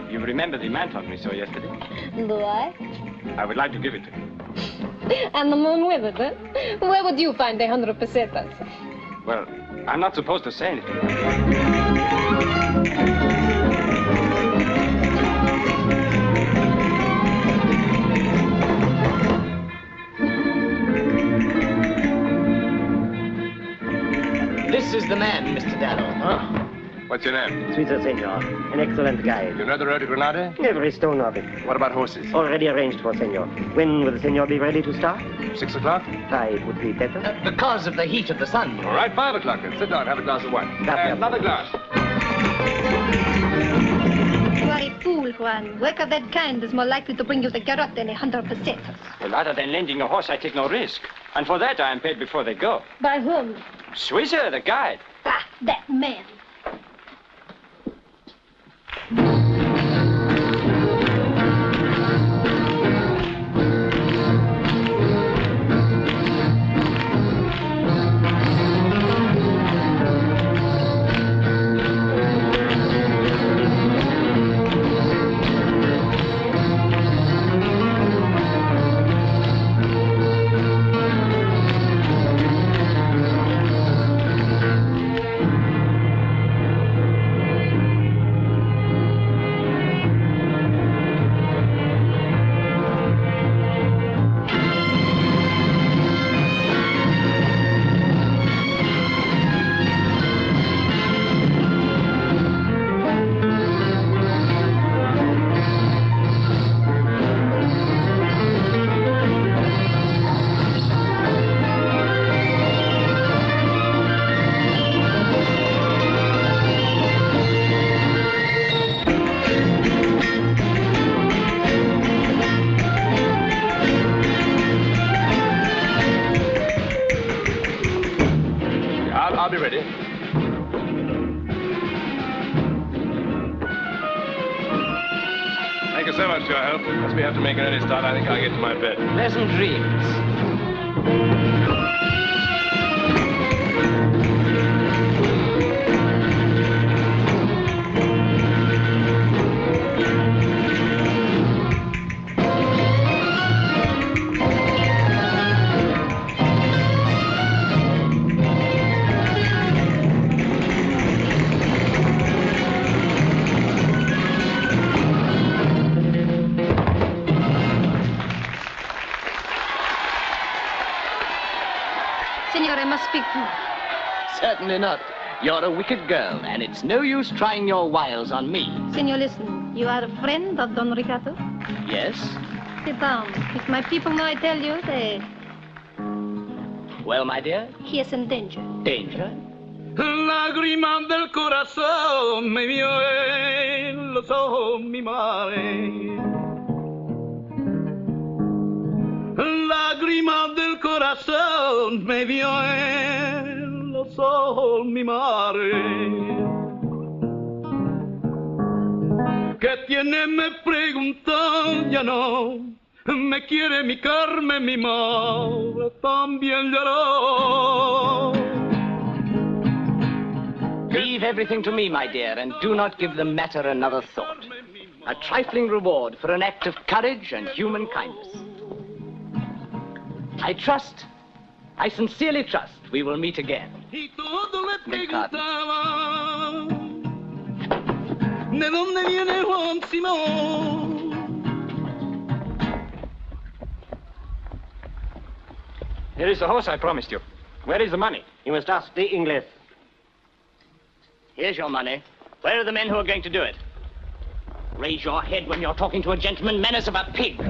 S13: you remember the man taught me so yesterday?
S14: Do I?
S13: I would like to give it to you.
S14: And the moon with it, huh? Where would you find 100 pesetas?
S13: Well, I'm not supposed to say anything.
S12: This is the man, Mr. Darrell.
S3: Oh. What's your name?
S15: Suiza, senor. An excellent guide.
S3: You know the road to Granada?
S15: Every stone of it.
S3: What about horses?
S15: Already arranged for, senor. When will the senor be ready to start?
S3: 6 o'clock?
S15: 5 would be better.
S12: Because of the heat of the sun.
S3: All right, 5 o'clock then. Sit down, have a glass of wine. Another glass.
S14: You are a fool, Juan. Work of that kind is more likely to bring you the garrote than 100 pesetas.
S13: Well, rather than lending a horse, I take no risk. And for that, I am paid before they go.
S14: By whom?
S13: Suiza, the guide.
S14: That man.
S3: I'll be ready. Thank you so much for your help. As we have to make an early start, I think I'll get to my bed.
S12: Pleasant dreams.
S14: Senor, I must speak to you.
S12: Certainly not. You're a wicked girl, and it's no use trying your wiles on me.
S14: Senor, listen. You are a friend of Don Ricardo?
S12: Yes?
S14: Sit down. If my people know I tell you, they...
S12: Well, my dear?
S14: He is in danger.
S12: Danger?
S11: Lágrima del corazón me vio
S17: los ojos mi mare. Lágrimas del corazón me vio en los ojos mi madre. ¿Qué tiene? Me preguntó, ya no. Me quiere mi Carmen, mi madre también lloró.
S12: Leave everything to me, my dear, and do not give the matter another thought. A trifling reward for an act of courage and human kindness. I sincerely trust we will meet again.
S17: Y todo le preguntaba, ¿de dónde viene Juan Simón?
S13: Here is the horse I promised you. Where is the money?
S15: You must ask the English.
S12: Here's your money. Where are the men who are going to do it? Raise your head when you're talking to a gentleman. Manners of a pig.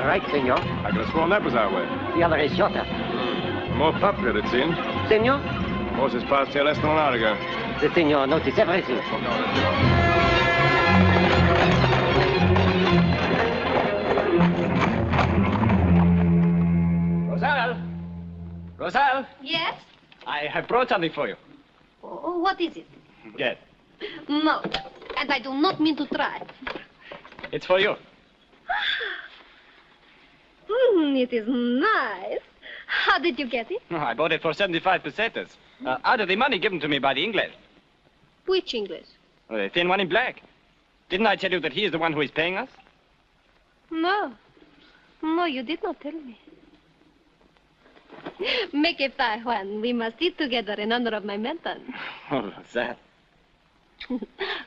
S15: Right, senor.
S3: I could have sworn that was our way.
S15: The other is shorter.
S3: More popular, it seems.
S15: Senor?
S3: Horses passed here less than an hour ago.
S15: The senor noticed everything.
S13: Rosal! Rosal!
S14: Yes?
S13: I have brought something for you.
S14: Oh, what is it?
S13: Get.
S14: No, and I do not mean to try.
S13: It's for you.
S14: It is nice. How did you get it?
S13: Oh, I bought it for 75 pesetas. Out of the money given to me by the English.
S14: Which English?
S13: The thin one in black. Didn't I tell you that he is the one who is paying us?
S14: No. No, you did not tell me. Make a pie, Juan. We must eat together in honor of my menton.
S13: Oh, that.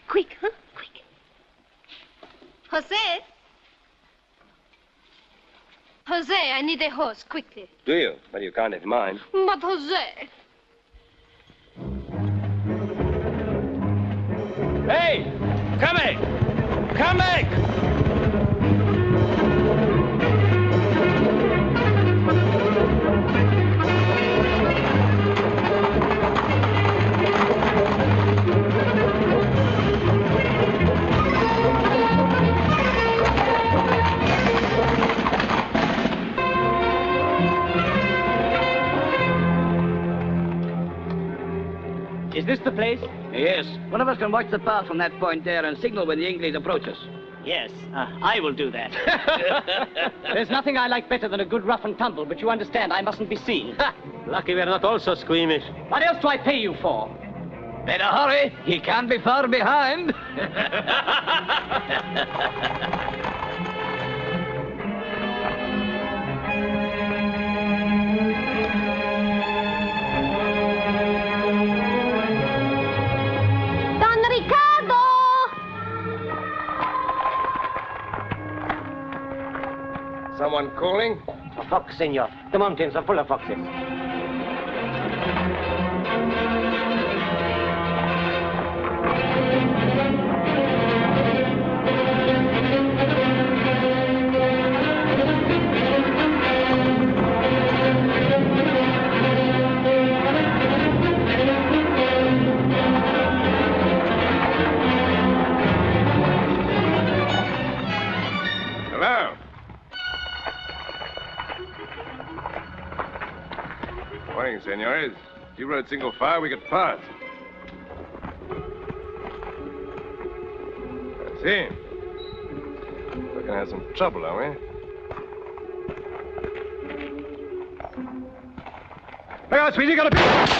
S14: Quick, huh? Quick. Jose? Jose, I need a horse, quickly.
S3: Do you? Well, you can't have mine.
S14: But Jose...
S13: Hey! Come back! Come back!
S12: Is this the place?
S16: Yes. One of us can watch the path from that point there and signal when the English approach us.
S12: Yes, I will do that. There's nothing I like better than a good rough and tumble, but you understand I mustn't be seen.
S16: Lucky we're not all so squeamish.
S12: What else do I pay you for?
S16: Better hurry. He can't be far behind.
S3: Someone calling?
S15: A fox, senor. The mountains are full of foxes.
S3: Hello? Morning, senores. If you rode single file, we could pass. I see. We're gonna have some trouble, are we? Look out, Sweetie, got a beat!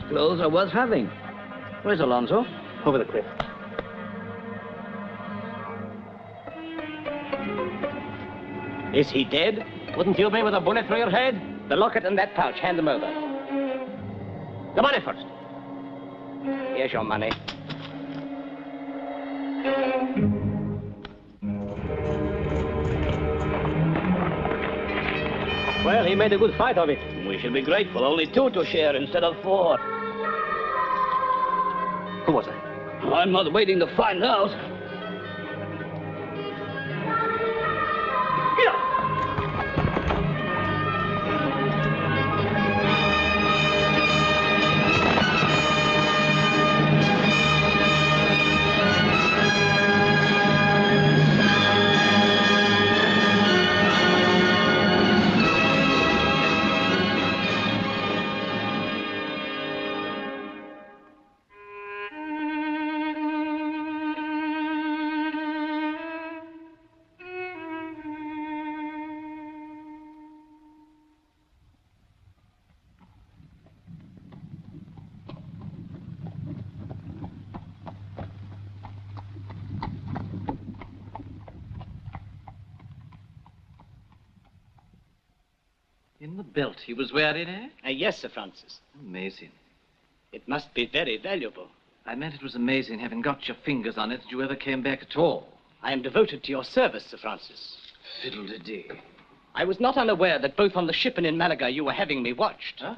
S16: clothes are worth having. Where's Alonso?
S5: Over the cliff.
S12: Is he dead? Wouldn't you be with a bullet through your head? The locket and that pouch, hand them over. The money first. Here's your money. Well, he made a good fight of it.
S16: We should be grateful. Only 2 to share instead of 4.
S12: Who was that?
S16: I'm not waiting to find out.
S9: In the belt he was wearing, eh?
S12: Yes, Sir Francis.
S9: Amazing.
S12: It must be very valuable.
S9: I meant it was amazing, having got your fingers on it, that you ever came back at all.
S12: I am devoted to your service, Sir Francis.
S9: Fiddle-de-dee.
S12: I was not unaware that both on the ship and in Malaga you were having me watched.
S9: Huh?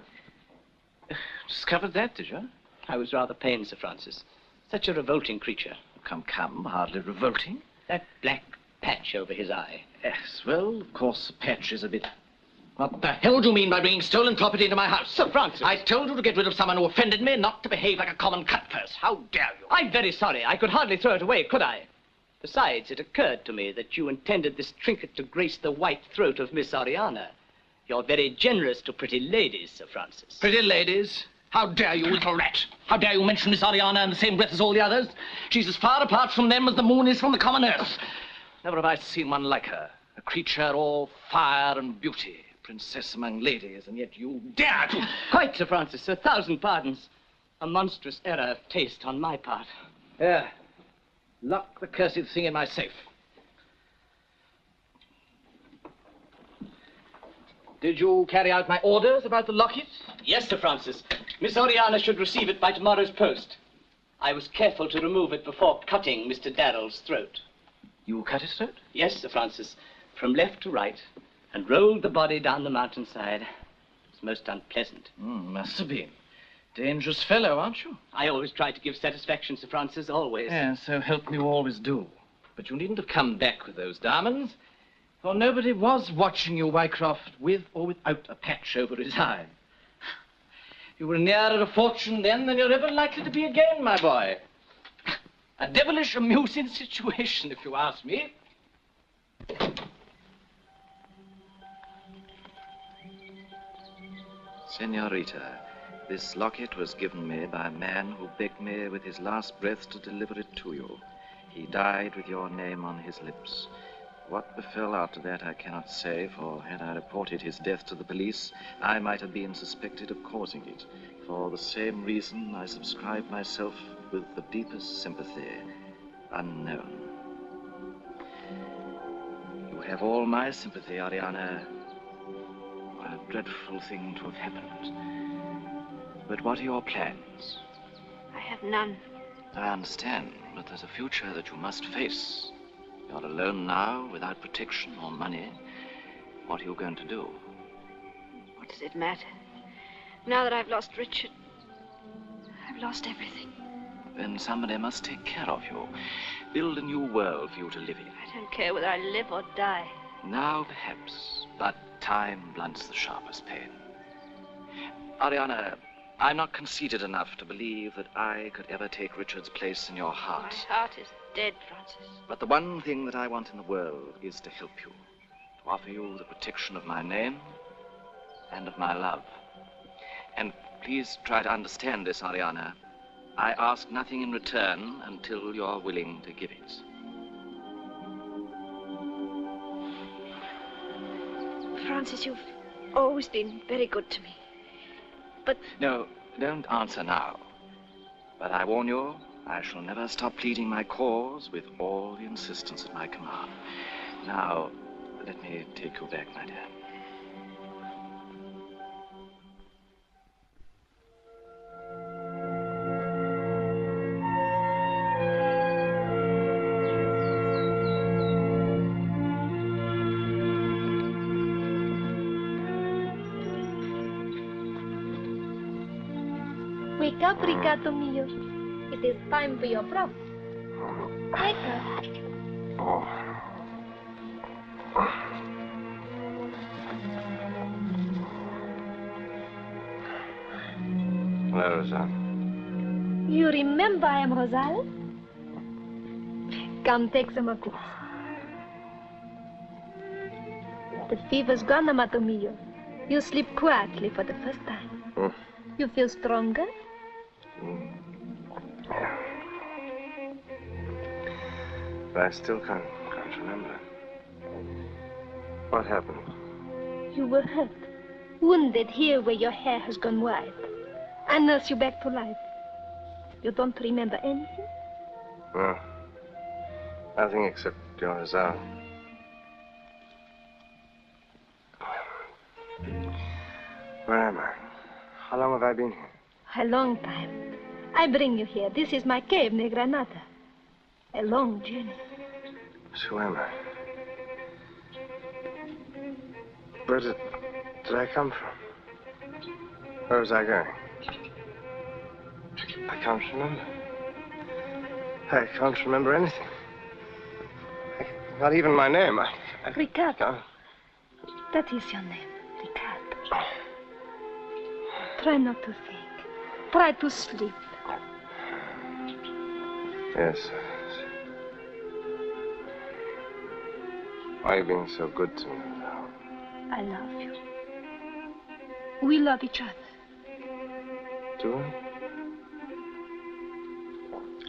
S9: Discovered that, did you?
S12: I was rather pained, Sir Francis. Such a revolting creature.
S9: Come, hardly revolting.
S12: That black patch over his eye.
S9: Yes, well, of course, the patch is a bit... What the hell do you mean by bringing stolen property into my house?
S12: Sir Francis!
S9: I told you to get rid of someone who offended me, not to behave like a common cutpurse. How dare you?
S12: I'm very sorry. I could hardly throw it away, could I? Besides, it occurred to me that you intended this trinket to grace the white throat of Miss Oriana. You're very generous to pretty ladies, Sir Francis.
S9: Pretty ladies? How dare you, little rat? How dare you mention Miss Oriana in the same breath as all the others? She's as far apart from them as the moon is from the common earth. Never have I seen one like her. A creature all fire and beauty. Princess among ladies, and yet you dare to...
S12: Quite, Sir Francis. 1,000 pardons. A monstrous error of taste on my part.
S9: Here. Lock the cursed thing in my safe. Did you carry out my orders about the locket?
S12: Yes, Sir Francis. Miss Oriana should receive it by tomorrow's post. I was careful to remove it before cutting Mr. Darrell's throat.
S9: You cut his throat?
S12: Yes, Sir Francis. From left to right, and rolled the body down the mountainside. It was most unpleasant.
S9: Must have been. Dangerous fellow, aren't you?
S12: I always try to give satisfaction, Sir Francis, always.
S9: Yeah, so help me, you always do. But you needn't have come back with those diamonds, for nobody was watching you, Wycroft, with or without a patch over his eye. You were nearer a fortune then than you're ever likely to be again, my boy. A devilish amusing situation, if you ask me. Senorita, this locket was given me by a man who begged me with his last breath to deliver it to you. He died with your name on his lips. What befell after that I cannot say, for had I reported his death to the police, I might have been suspected of causing it. For the same reason, I subscribe myself with the deepest sympathy, unknown. You have all my sympathy, Oriana. What a dreadful thing to have happened. But what are your plans?
S8: I have none.
S9: I understand, but there's a future that you must face. You're alone now, without protection or money. What are you going to do?
S8: What does it matter? Now that I've lost Richard, I've lost everything.
S9: Then somebody must take care of you. Build a new world for you to live in.
S8: I don't care whether I live or die.
S9: Now, perhaps, but time blunts the sharpest pain. Oriana, I'm not conceited enough to believe that I could ever take Richard's place in your heart.
S8: My heart is dead, Francis.
S9: But the one thing that I want in the world is to help you, to offer you the protection of my name and of my love. And please try to understand this, Oriana. I ask nothing in return until you're willing to give it.
S8: Francis, you've always been very good to me. But...
S9: No, Don't answer now. But I warn you, I shall never stop pleading my cause with all the insistence at my command. Now, let me take you back, my dear.
S14: Wake up, Ricardo mio. It is time for your broth. Wake up.
S3: Hello, Rosal.
S14: You remember I am Rosal? Come take some accouts. The fever's gone, amato mio. You sleep quietly for the first time. You feel stronger?
S3: Yeah. But I still can't remember. What happened?
S14: You were hurt. Wounded here where your hair has gone white. I nursed you back to life. You don't remember anything?
S3: No. Nothing except your Rosal. Where am I? How long have I been here?
S14: A long time. I bring you here. This is my cave near Granada. A long journey.
S3: So who am I? Where did I come from? Where was I going? I can't remember. I can't remember anything. Not even my name.
S14: Ricardo. That is your name, Ricardo. Try not to think. Try to sleep.
S3: Yes. Why are you being so good to me?
S14: I love you. We love each other.
S3: Do we?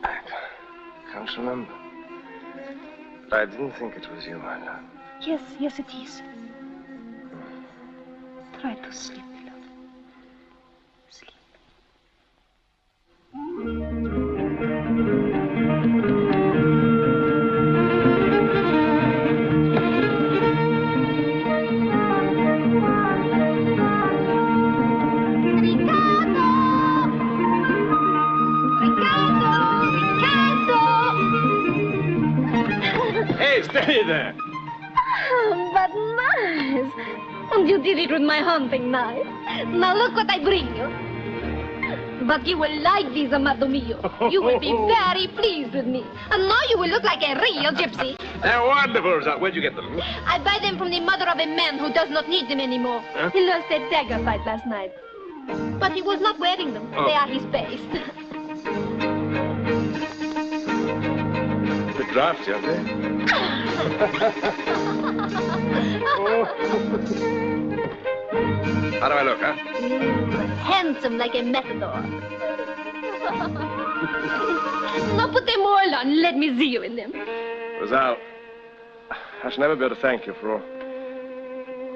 S3: I can't remember. But I didn't think it was you, my love.
S14: Yes, yes, it is. Try to sleep, love. Sleep.
S3: Stay there.
S14: But nice. And you did it with my hunting knife. Now look what I bring you. But you will like these, amado mio. You will be very pleased with me. And now you will look like a real gypsy.
S3: They're wonderful. Where'd you get them?
S14: I buy them from the mother of a man who does not need them anymore.
S3: Huh?
S14: He lost a dagger fight last night. But he was not wearing them.
S3: Oh.
S14: They are his base.
S3: Bit drafty, aren't they? How do I look, huh?
S14: Handsome like a matador. Now put them all on. Let me see you in them.
S3: Rosal, I shall never be able to thank you for all.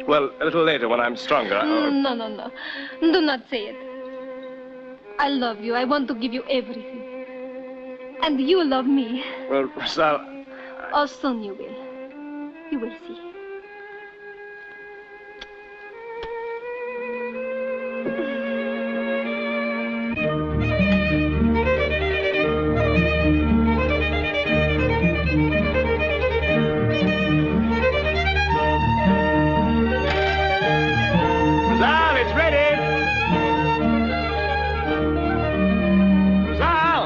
S3: Well, a little later when I'm stronger.
S14: No. Do not say it. I love you. I want to give you everything. And you love me.
S3: Well, Rosal...
S14: Oh, soon you will. You will see.
S3: Rosal, it's ready! Rosal!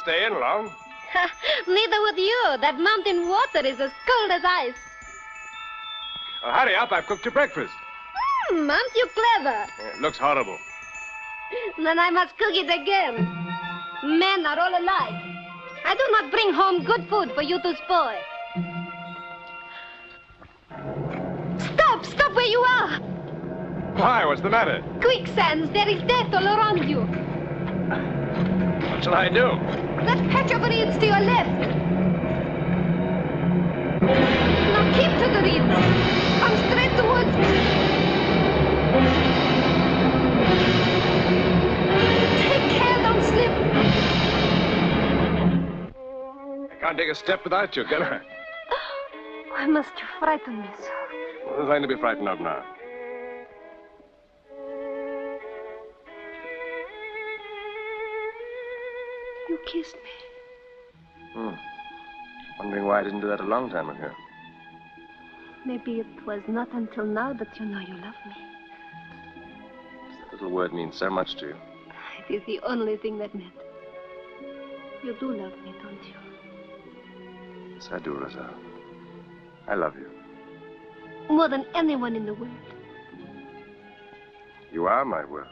S3: stay in long.
S14: Neither would you. That mountain water is as cold as ice.
S3: Oh, hurry up. I've cooked your breakfast.
S14: Aren't you clever?
S3: It looks horrible.
S14: Then I must cook it again. Men are all alike. I do not bring home good food for you to spoil. Stop where you are.
S3: Why? What's the matter?
S14: Quicksands, there is death all around you.
S3: What shall I do?
S14: That patch of reeds to your left. Now keep to the reeds. Come straight towards me. Take care, don't slip.
S3: I can't take a step without you, can I?
S14: Why must you frighten me so?
S3: There's nothing to be frightened of now.
S14: You kissed me.
S3: Wondering why I didn't do that a long time ago.
S14: Maybe it was not until now that you know you love me.
S3: That little word means so much to you.
S14: It is the only thing that matters. You do love me, don't you?
S3: Yes, I do, Rosa. I love you.
S14: More than anyone in the world.
S3: You are my world.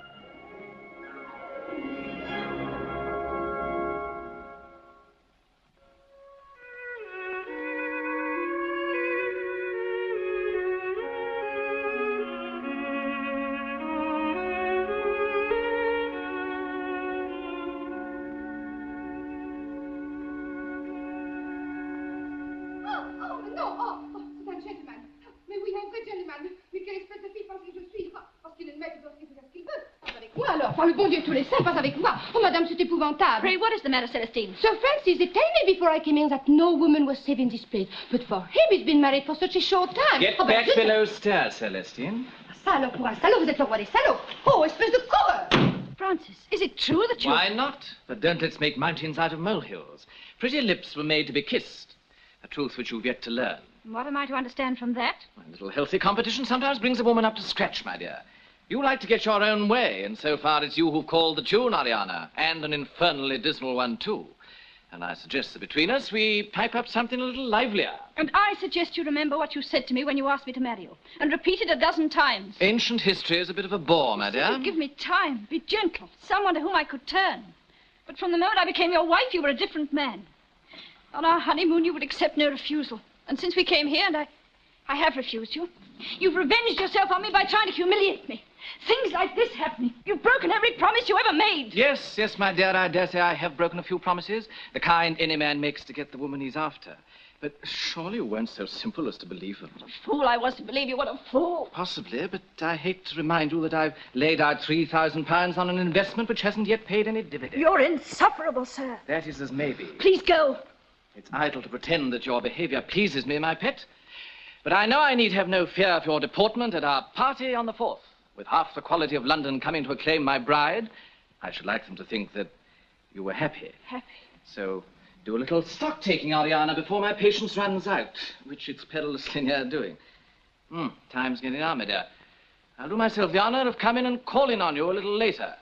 S18: Oh, madame, c'est épouvantable.
S8: Pray, what is the matter, Celestine?
S18: Sir Francis, they told me before I came in that no woman was safe in this place. But for him, he's been married for such a short time.
S9: Get back below stairs, Celestine.
S18: Salaud pour un salaud, vous êtes le roi des salauds. Oh, espèce de coureur.
S8: Francis, is it true that you...
S9: Why not? But don't let's make mountains out of molehills. Pretty lips were made to be kissed. A truth which you've yet to learn.
S8: What am I to understand from that?
S9: A little healthy competition sometimes brings a woman up to scratch, my dear. You like to get your own way, and so far it's you who've called the tune, Oriana, and an infernally dismal one, too. And I suggest that between us we pipe up something a little livelier.
S8: And I suggest you remember what you said to me when you asked me to marry you, and repeat it a dozen times.
S9: Ancient history is a bit of a bore, my dear.
S8: Give me time, be gentle, someone to whom I could turn. But from the moment I became your wife, you were a different man. On our honeymoon, you would accept no refusal. And since we came here, and I have refused you, you've revenged yourself on me by trying to humiliate me. Things like this happening. You've broken every promise you ever made.
S9: Yes, my dear, I dare say I have broken a few promises. The kind any man makes to get the woman he's after. But surely you weren't so simple as to believe them.
S8: What a fool I was to believe you. What a fool.
S9: Possibly, but I hate to remind you that I've laid out £3,000 on an investment which hasn't yet paid any dividend.
S8: You're insufferable, sir.
S9: That is as maybe.
S8: Please go.
S9: It's idle to pretend that your behavior pleases me, my pet. But I know I need have no fear of your deportment at our party on the 4th. With half the quality of London coming to acclaim my bride, I should like them to think that you were happy.
S8: Happy?
S9: So do a little stock-taking, Oriana, before my patience runs out, which it's perilously near doing. Time's getting on, my dear. I'll do myself the honor of coming and calling on you a little later,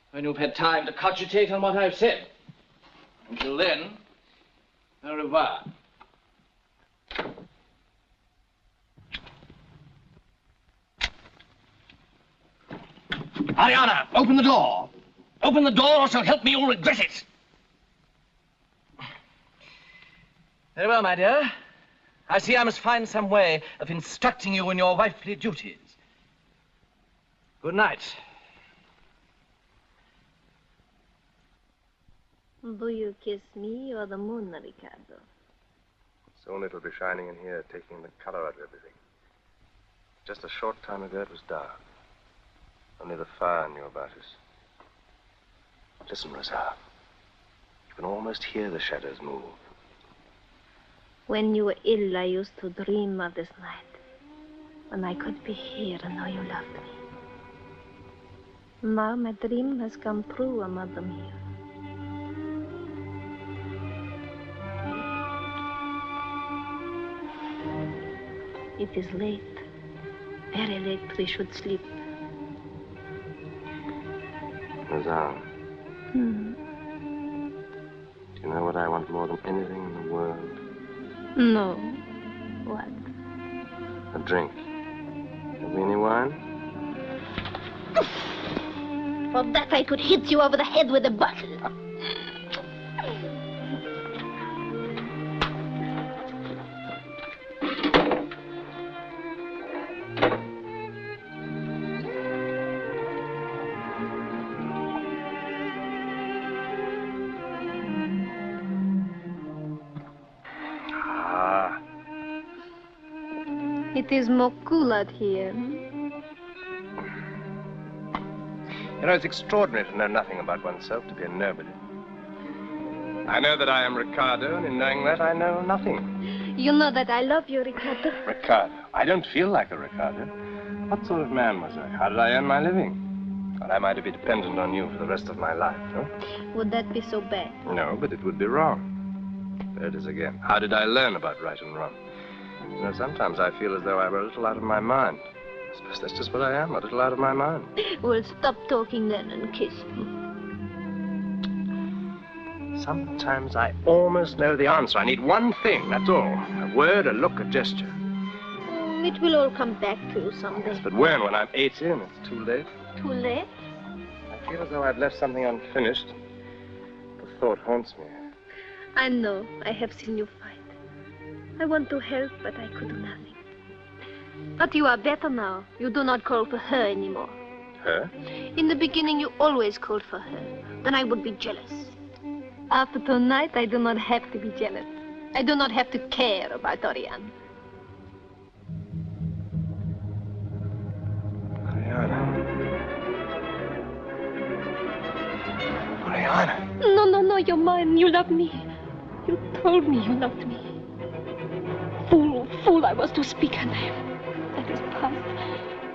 S9: when you've had time to cogitate on what I've said. Until then, au revoir.
S16: Oriana, open the door. Open the door, or so help me, you'll regret it.
S9: Very well, my dear. I see I must find some way of instructing you in your wifely duties. Good night.
S14: Do you kiss me or the moon, Ricardo?
S3: Soon it'll be shining in here, taking the color out of everything. Just a short time ago, it was dark. Only the fire knew about us. Listen, Rosa. You can almost hear the shadows move.
S14: When you were ill, I used to dream of this night, when I could be here and know you loved me. Now my dream has come true, amado mio. It is late, very late. We should sleep.
S3: Rosa. You know what I want more than anything in the world?
S14: No. What?
S3: A drink. Have we any wine?
S2: For that I could hit you over the head with a bottle.
S14: It is more cool out here.
S3: You know, it's extraordinary to know nothing about oneself, to be a nobody. I know that I am Ricardo, and in knowing that, I know nothing.
S14: You know that I love you, Ricardo.
S3: Ricardo? I don't feel like a Ricardo. What sort of man was I? How did I earn my living? Well, am I to be dependent on you for the rest of my life, huh?
S14: Would that be so bad?
S3: No, but it would be wrong. There it is again. How did I learn about right and wrong? You know, sometimes I feel as though I were a little out of my mind. I suppose that's just what I am, a little out of my mind.
S14: Well, stop talking then and kiss me.
S3: Sometimes I almost know the answer. I need one thing, that's all. A word, a look, a gesture.
S14: It will all come back to you someday.
S3: Yes, but when I'm 18, it's too late.
S14: Too late?
S3: I feel as though I've left something unfinished. The thought haunts me.
S14: I know. I have seen you fight. I want to help, but I could do nothing. But you are better now. You do not call for her anymore.
S3: Her?
S14: In the beginning, you always called for her. Then I would be jealous. After tonight, I do not have to be jealous. I do not have to care about Oriana.
S3: Oriana.
S14: No, you're mine. You love me. You told me you loved me. Fool I was to speak her name. That is past.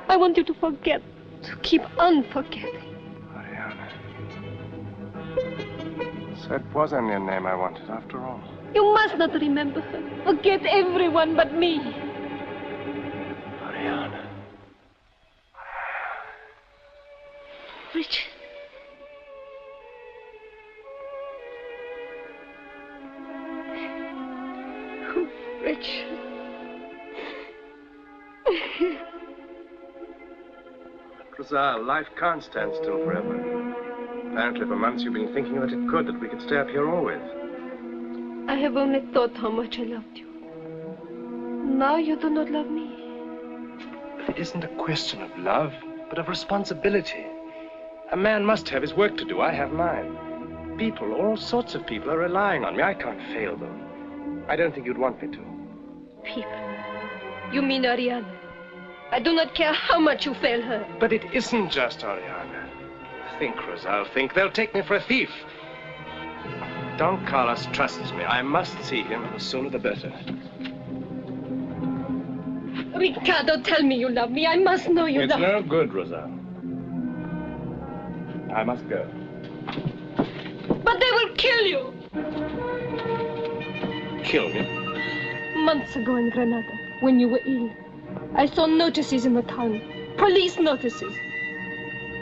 S14: I want you to forget, to keep on forgetting.
S3: Oriana. So it was only a name I wanted after all.
S14: You must not remember her. Forget everyone but me.
S3: Oriana.
S14: Richard. Richard.
S3: Rosal, life can't stand still forever. Apparently for months you've been thinking that it could, that we could stay up here always.
S14: I have only thought how much I loved you. Now you do not love me.
S3: But it isn't a question of love, but of responsibility. A man must have his work to do. I have mine. People, all sorts of people, are relying on me. I can't fail them. I don't think you'd want me to.
S14: People? You mean Oriana? I do not care how much you fail her.
S3: But it isn't just Oriana. Think, Rosal, think. They'll take me for a thief. Don Carlos trusts me. I must see him. The sooner the better.
S14: Ricardo, tell me you love me. I must know you love me.
S3: It's no good, Rosal. I must go.
S14: But they will kill you.
S3: Kill me?
S14: Months ago in Granada, when you were ill, I saw notices in the town. Police notices.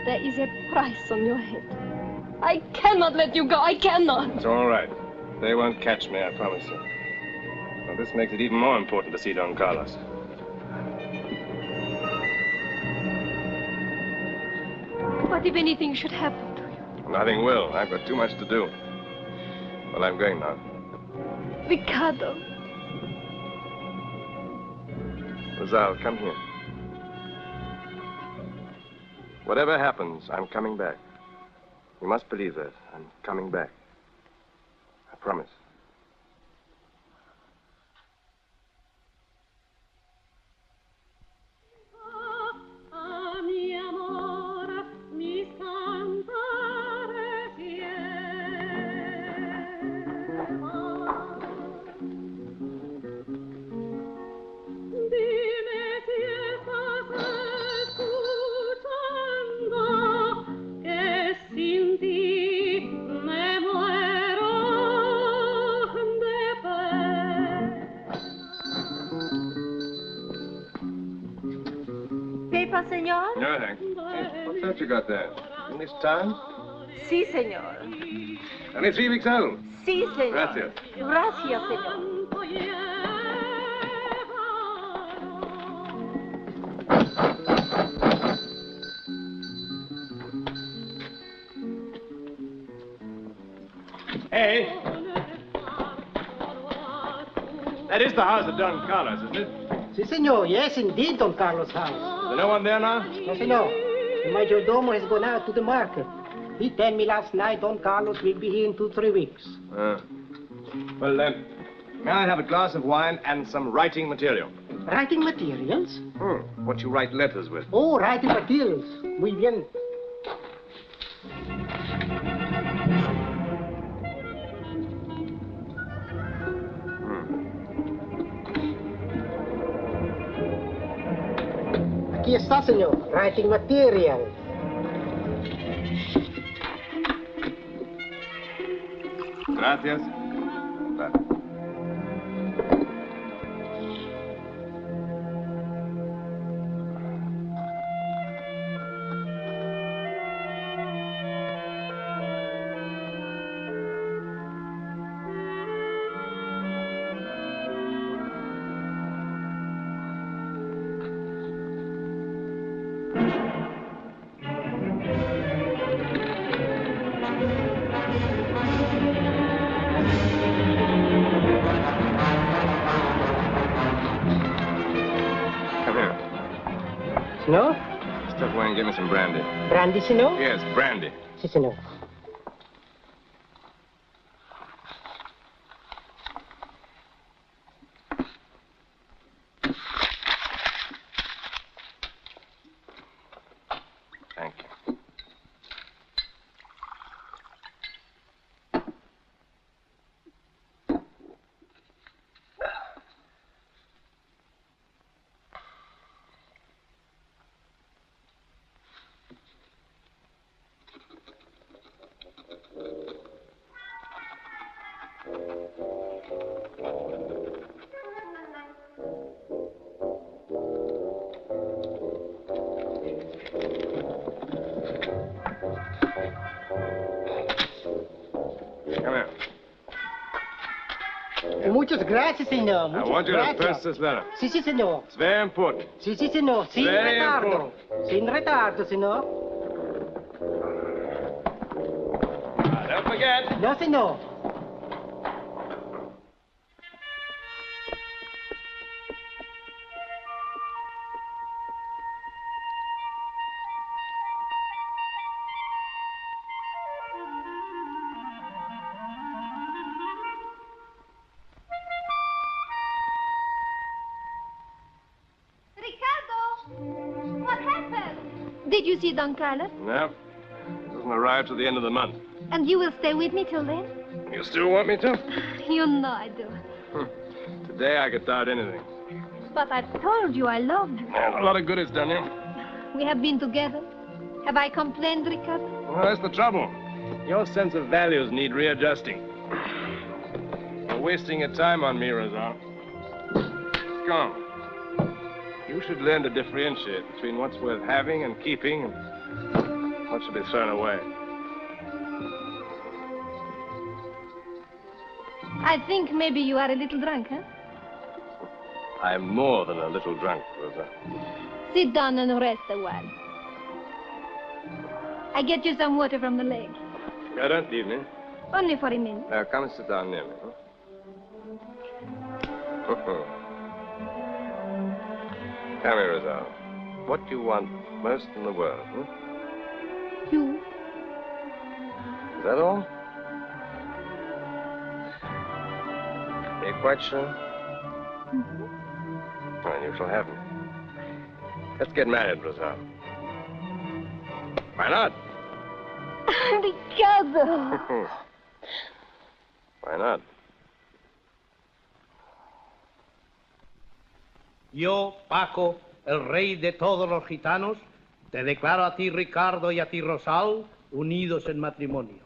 S14: There is a price on your head. I cannot let you go. I cannot.
S3: It's all right. They won't catch me, I promise you. Well, this makes it even more important to see Don Carlos.
S14: What if anything should happen to you?
S3: Nothing will. I've got too much to do. Well, I'm going now.
S14: Ricardo.
S3: Rosal, come here. Whatever happens, I'm coming back. You must believe that. I'm coming back. I promise.
S2: Senor?
S3: No, thanks. Hey, what's that you got there? In this town?
S2: Si, senor.
S3: Only 3 weeks old.
S19: Sí, señor.
S3: Gracias.
S19: Gracias, señor.
S3: Hey! That is the house of Don Carlos, isn't it?
S15: Si, senor. Yes, indeed, Don Carlos' house.
S3: There's no one there now?
S15: No, senor. The majordomo has gone out to the market. He told me last night Don Carlos will be here in 2-3 weeks.
S3: Well, may I have a glass of wine and some writing material?
S15: Writing materials?
S3: What you write letters with.
S15: Oh, writing materials. Muy bien. Aquí está, señor. Writing material.
S3: Gracias.
S15: No?
S3: Step away and give me some brandy.
S15: Brandy, senor?
S3: Yes, brandy.
S15: Si, senor.
S3: Thank you. Come here.
S15: Muchas gracias, senor.
S3: I want you to press this letter.
S15: Si, si, senor.
S3: It's very important.
S15: Si, si, senor. Sin
S3: Very
S15: retardo.
S3: important.
S15: Sin retardo, senor.
S3: Don't forget.
S15: No, senor.
S14: Did you see Don Carlos?
S3: No. It doesn't arrive till the end of the month.
S14: And you will stay with me till then?
S3: You still want me to?
S14: You know I do.
S3: Today I could doubt anything.
S14: But I've told you I loved you.
S3: And a lot of good it's done you.
S14: We have been together. Have I complained, Ricardo?
S3: Well, that's the trouble. Your sense of values need readjusting. You're wasting your time on me, Rosal. Come. You should learn to differentiate between what's worth having and keeping and what should be thrown away.
S14: I think maybe you are a little drunk, huh?
S3: I'm more than a little drunk, Rosa.
S14: Sit down and rest a while. I get you some water from the lake.
S3: I don't leave me.
S14: Only for a minute.
S3: Now, come and sit down near me, huh? Come here, Rosal. What do you want most in the world, huh?
S14: You.
S3: Is that all? Are you quite sure?
S14: Mm-hmm.
S3: Well, you shall have me. Let's get married, Rosal. Why not?
S14: Ricardo.
S3: Why not?
S11: Yo, Paco, el rey de todos los gitanos, te declaro a ti, Ricardo, y a ti, Rosal, unidos en matrimonio.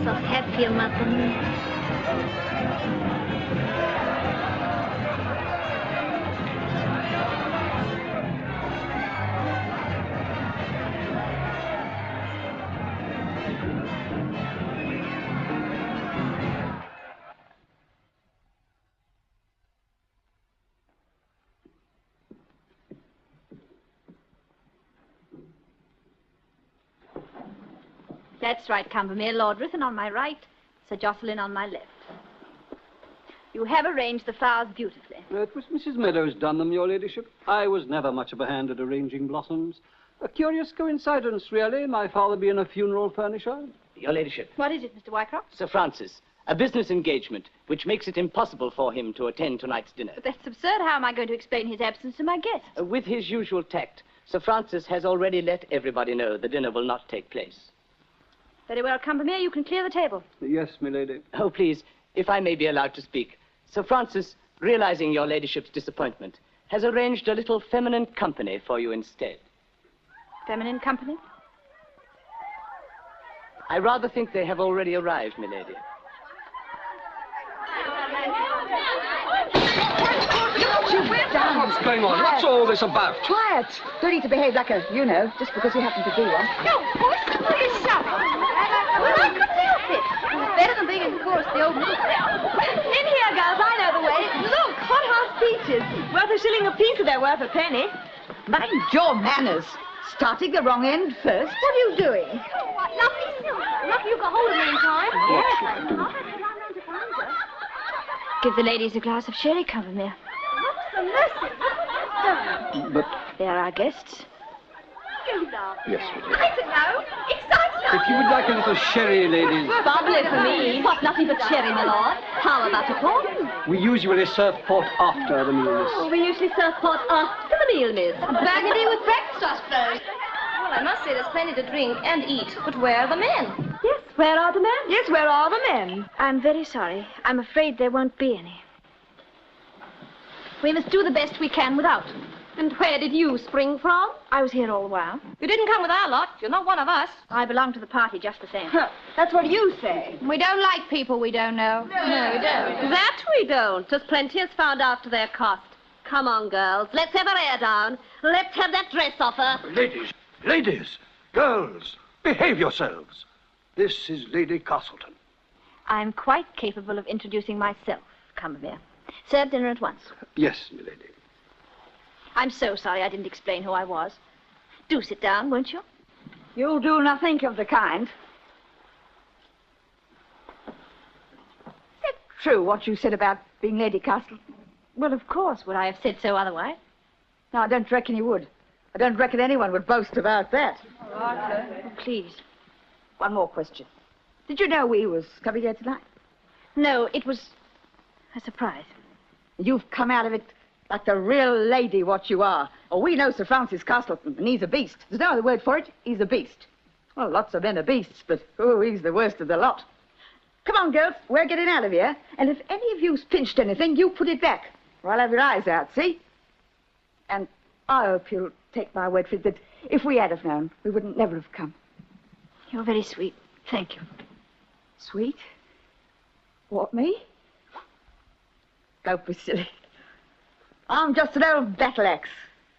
S14: so happy, Amado mio.
S19: That's right, Cambermere. Lord Ruthven on my right, Sir Jocelyn on my left. You have arranged the flowers beautifully.
S20: It was Mrs. Meadows done them, your ladyship. I was never much of a hand at arranging blossoms. A curious coincidence, really, my father being a funeral furnisher.
S12: Your ladyship.
S19: What is it, Mr. Wycroft?
S12: Sir Francis, a business engagement which makes it impossible for him to attend tonight's dinner.
S19: But that's absurd. How am I going to explain his absence to my guests?
S12: With his usual tact, Sir Francis has already let everybody know the dinner will not take place.
S19: Very well, Cambermere, you can clear the table.
S20: Yes, milady.
S12: Oh, please, if I may be allowed to speak. Sir Francis, realizing your ladyship's disappointment, has arranged a little feminine company for you instead.
S19: Feminine company?
S12: I rather think they have already arrived, milady.
S20: What's going on? What's all this about?
S21: Quiet. Don't need to behave like a, just because you happen to be one.
S2: No, push. It's shut. Well, I couldn't help it. It's better than being in chorus the old middle.
S19: In here, girls. I know the way. Look, hot-house peaches. Worth a shilling a piece if they're worth a penny.
S21: Mind your manners. Starting the wrong end first.
S2: What are you doing? Oh, what lovely silk. Lucky you got hold of me in time. Yes.
S19: Give the ladies a glass of sherry, Cambermere.
S2: What's the mercy?
S20: But
S19: They are our guests.
S2: You love.
S20: yes, we do.
S2: I don't know. Exciting.
S20: If you would like a little sherry, ladies.
S19: Bubbly for me. What, nothing but cherry, my lord? How about a port?
S20: We usually serve port after the meal, miss.
S19: Oh, we usually serve port after the meal, miss.
S2: Burgundy with breakfast, I suppose. Well, I must say there's plenty to drink and eat, but where are the men?
S19: Yes, where are the men?
S21: Yes, where are the men?
S19: I'm very sorry. I'm afraid there won't be any. We must do the best we can without.
S14: And where did you spring from?
S19: I was here all the while.
S2: You didn't come with our lot. You're not one of us.
S19: I belong to the party just the same.
S21: That's what you say.
S2: We don't like people we don't know.
S19: No, we don't.
S14: That we don't, as plenty has found out to their cost. Come on, girls. Let's have our air down. Let's have that dress off her.
S11: Ladies, girls, behave yourselves. This is Lady Castleton.
S19: I'm quite capable of introducing myself, Cambermere. Serve dinner at once.
S20: Yes, milady.
S19: I'm so sorry I didn't explain who I was. Do sit down, won't you?
S21: You'll do nothing of the kind. Is it true what you said about being Lady Castleton?
S19: Well, of course. Would I have said so otherwise?
S21: No, I don't reckon you would. I don't reckon anyone would boast about that.
S19: Oh, please.
S21: One more question. Did you know we was coming here tonight?
S19: No, it was a surprise.
S21: You've come out of it like the real lady what you are. Oh, we know Sir Francis Castleton, and he's a beast. There's no other word for it. He's a beast. Well, lots of men are beasts, but, he's the worst of the lot. Come on, girls. We're getting out of here. And if any of you's pinched anything, you put it back, or I'll have your eyes out, see? And I hope you'll take my word for it that if we had have known, we wouldn't never have come.
S19: You're very sweet. Thank you.
S21: Sweet? What, me? Don't be silly. I'm just an old battle axe.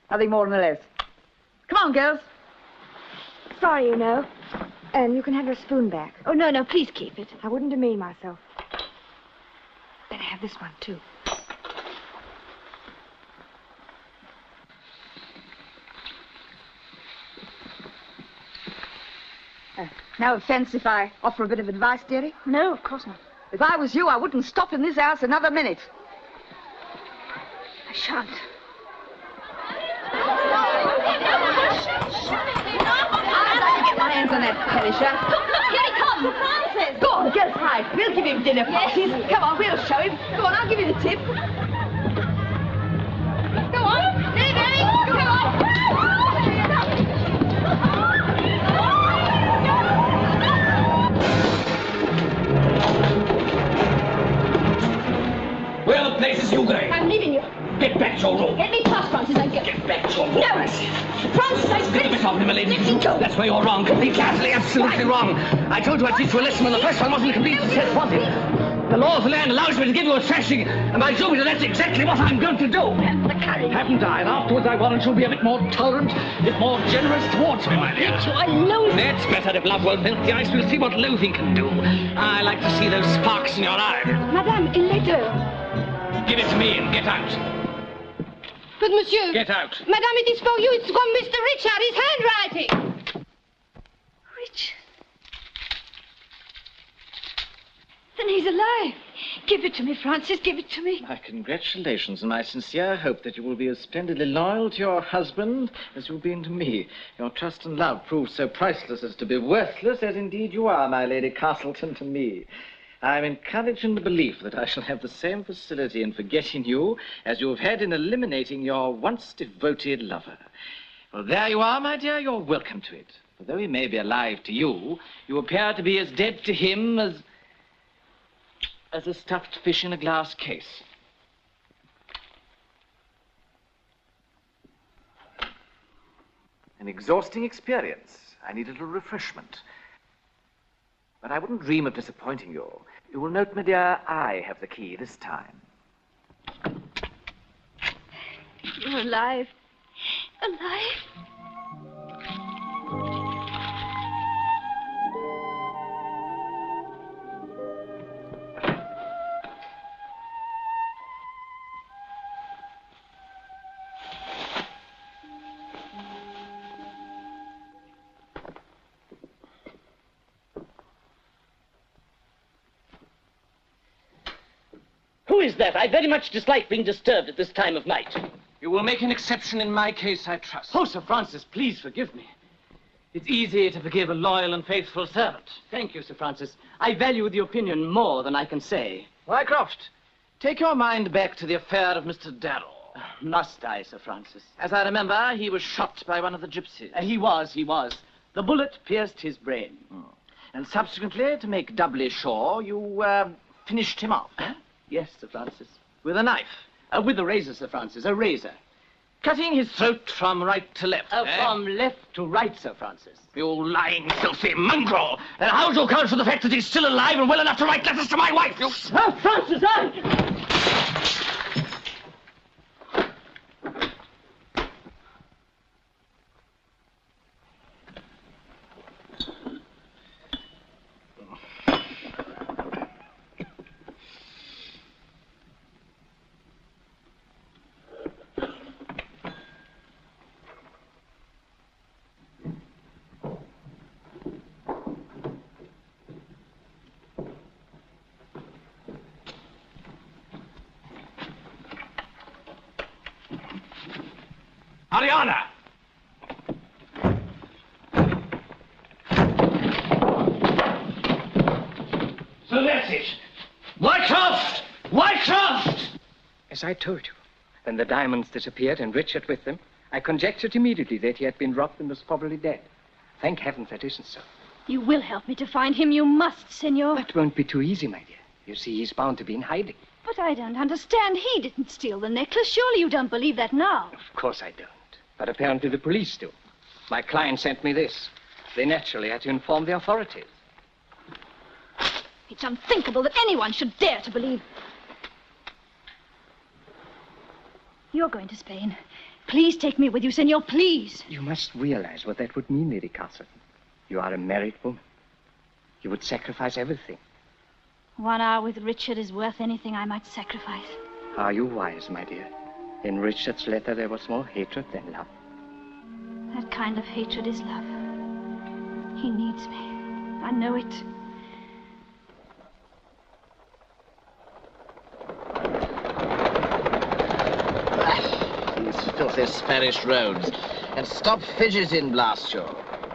S21: Nothing more than less. Come on, girls.
S14: Sorry, you know. And you can have your spoon back.
S19: Oh, no, please keep it.
S14: I wouldn't demean myself. Better have this one, too.
S21: No offense if I offer a bit of advice, dearie.
S19: No, of course not.
S21: If I was you, I wouldn't stop in this house another minute.
S19: I shan't.
S21: I'd like to get my hands on that perisher.
S2: Look, here he comes, Francis.
S21: Go on, girls, hide. We'll give him dinner parties.
S2: Yes.
S21: Come on, we'll show him. Go on, I'll give you the tip.
S2: Go on. Dilly, Dilly. Go on.
S11: Where are the places you going?
S2: I'm leaving you.
S11: Get back to your room.
S2: Get me past Francis and go.
S11: Get back to your room.
S2: No. Francis, I
S11: Get a bit
S16: of me, my lady. That's where you're wrong. Completely, utterly, absolutely wrong. I told you I'd teach you a lesson when the first one wasn't a complete success, was it? The law of the land allows me to give you a thrashing, and by Jupiter, that's exactly what I'm going to do. Haven't I? And afterwards, I warrant you'll be a bit more tolerant, a bit more generous towards me, my dear.
S14: I loathe.
S16: That's better. If love won't melt the ice, we'll see what loathing can do. I like to see those sparks in your eyes.
S18: Madame, a letter.
S16: Give it to me and get out.
S18: But, monsieur...
S16: Get out.
S18: Madame, it is for you. It's from Mr. Richard. His handwriting.
S8: Richard. Then he's alive. Give it to me, Francis. Give it to me.
S9: My congratulations and my sincere hope that you will be as splendidly loyal to your husband as you've been to me. Your trust and love proved so priceless as to be worthless, as indeed you are, my Lady Castleton, to me. I'm encouraged in the belief that I shall have the same facility in forgetting you as you have had in eliminating your once devoted lover. Well, there you are, my dear. You're welcome to it. For though he may be alive to you, you appear to be as dead to him as a stuffed fish in a glass case. An exhausting experience. I need a little refreshment. But I wouldn't dream of disappointing you. You will note, my dear, I have the key this time.
S8: You're alive. Alive?
S16: Who is that? I very much dislike being disturbed at this time of night.
S6: You will make an exception in my case, I trust.
S16: Oh, Sir Francis, please forgive me.
S6: It's easy to forgive a loyal and faithful servant.
S16: Thank you, Sir Francis. I value the opinion more than I can say.
S9: Wycroft, take your mind back to the affair of Mr. Darrell.
S16: Must I, Sir Francis?
S9: As I remember, he was shot by one of the gypsies.
S16: He was. The bullet pierced his brain.
S9: And subsequently, to make doubly sure, you finished him off.
S16: Yes, Sir Francis.
S9: With a knife?
S16: With a razor, Sir Francis, a razor.
S9: Cutting his throat from right to left,
S16: From left to right, Sir Francis.
S9: You lying, filthy mongrel! Then how do you account for the fact that he's still alive and well enough to write letters to my wife? You...
S16: Sir Francis,
S6: Oriana!
S16: So that's it. Wycroft! Wycroft!
S6: As I told you, when the diamonds disappeared and Richard with them, I conjectured immediately that he had been robbed and was probably dead. Thank heaven that isn't so.
S8: You will help me to find him. You must, senor.
S6: That won't be too easy, my dear. You see, he's bound to be in hiding.
S8: But I don't understand. He didn't steal the necklace. Surely you don't believe that now.
S6: Of course I don't. But apparently the police do. My client sent me this. They naturally had to inform the authorities.
S8: It's unthinkable that anyone should dare to believe. You're going to Spain. Please take me with you, senor, please.
S6: You must realize what that would mean, Lady Castleton. You are a married woman. You would sacrifice everything.
S8: 1 hour with Richard is worth anything I might sacrifice.
S6: Are you wise, my dear? In Richard's letter, there was more hatred than love.
S8: That kind of hatred is love. He needs me. I know it.
S9: These filthy Spanish roads. And stop fidgeting, blast you.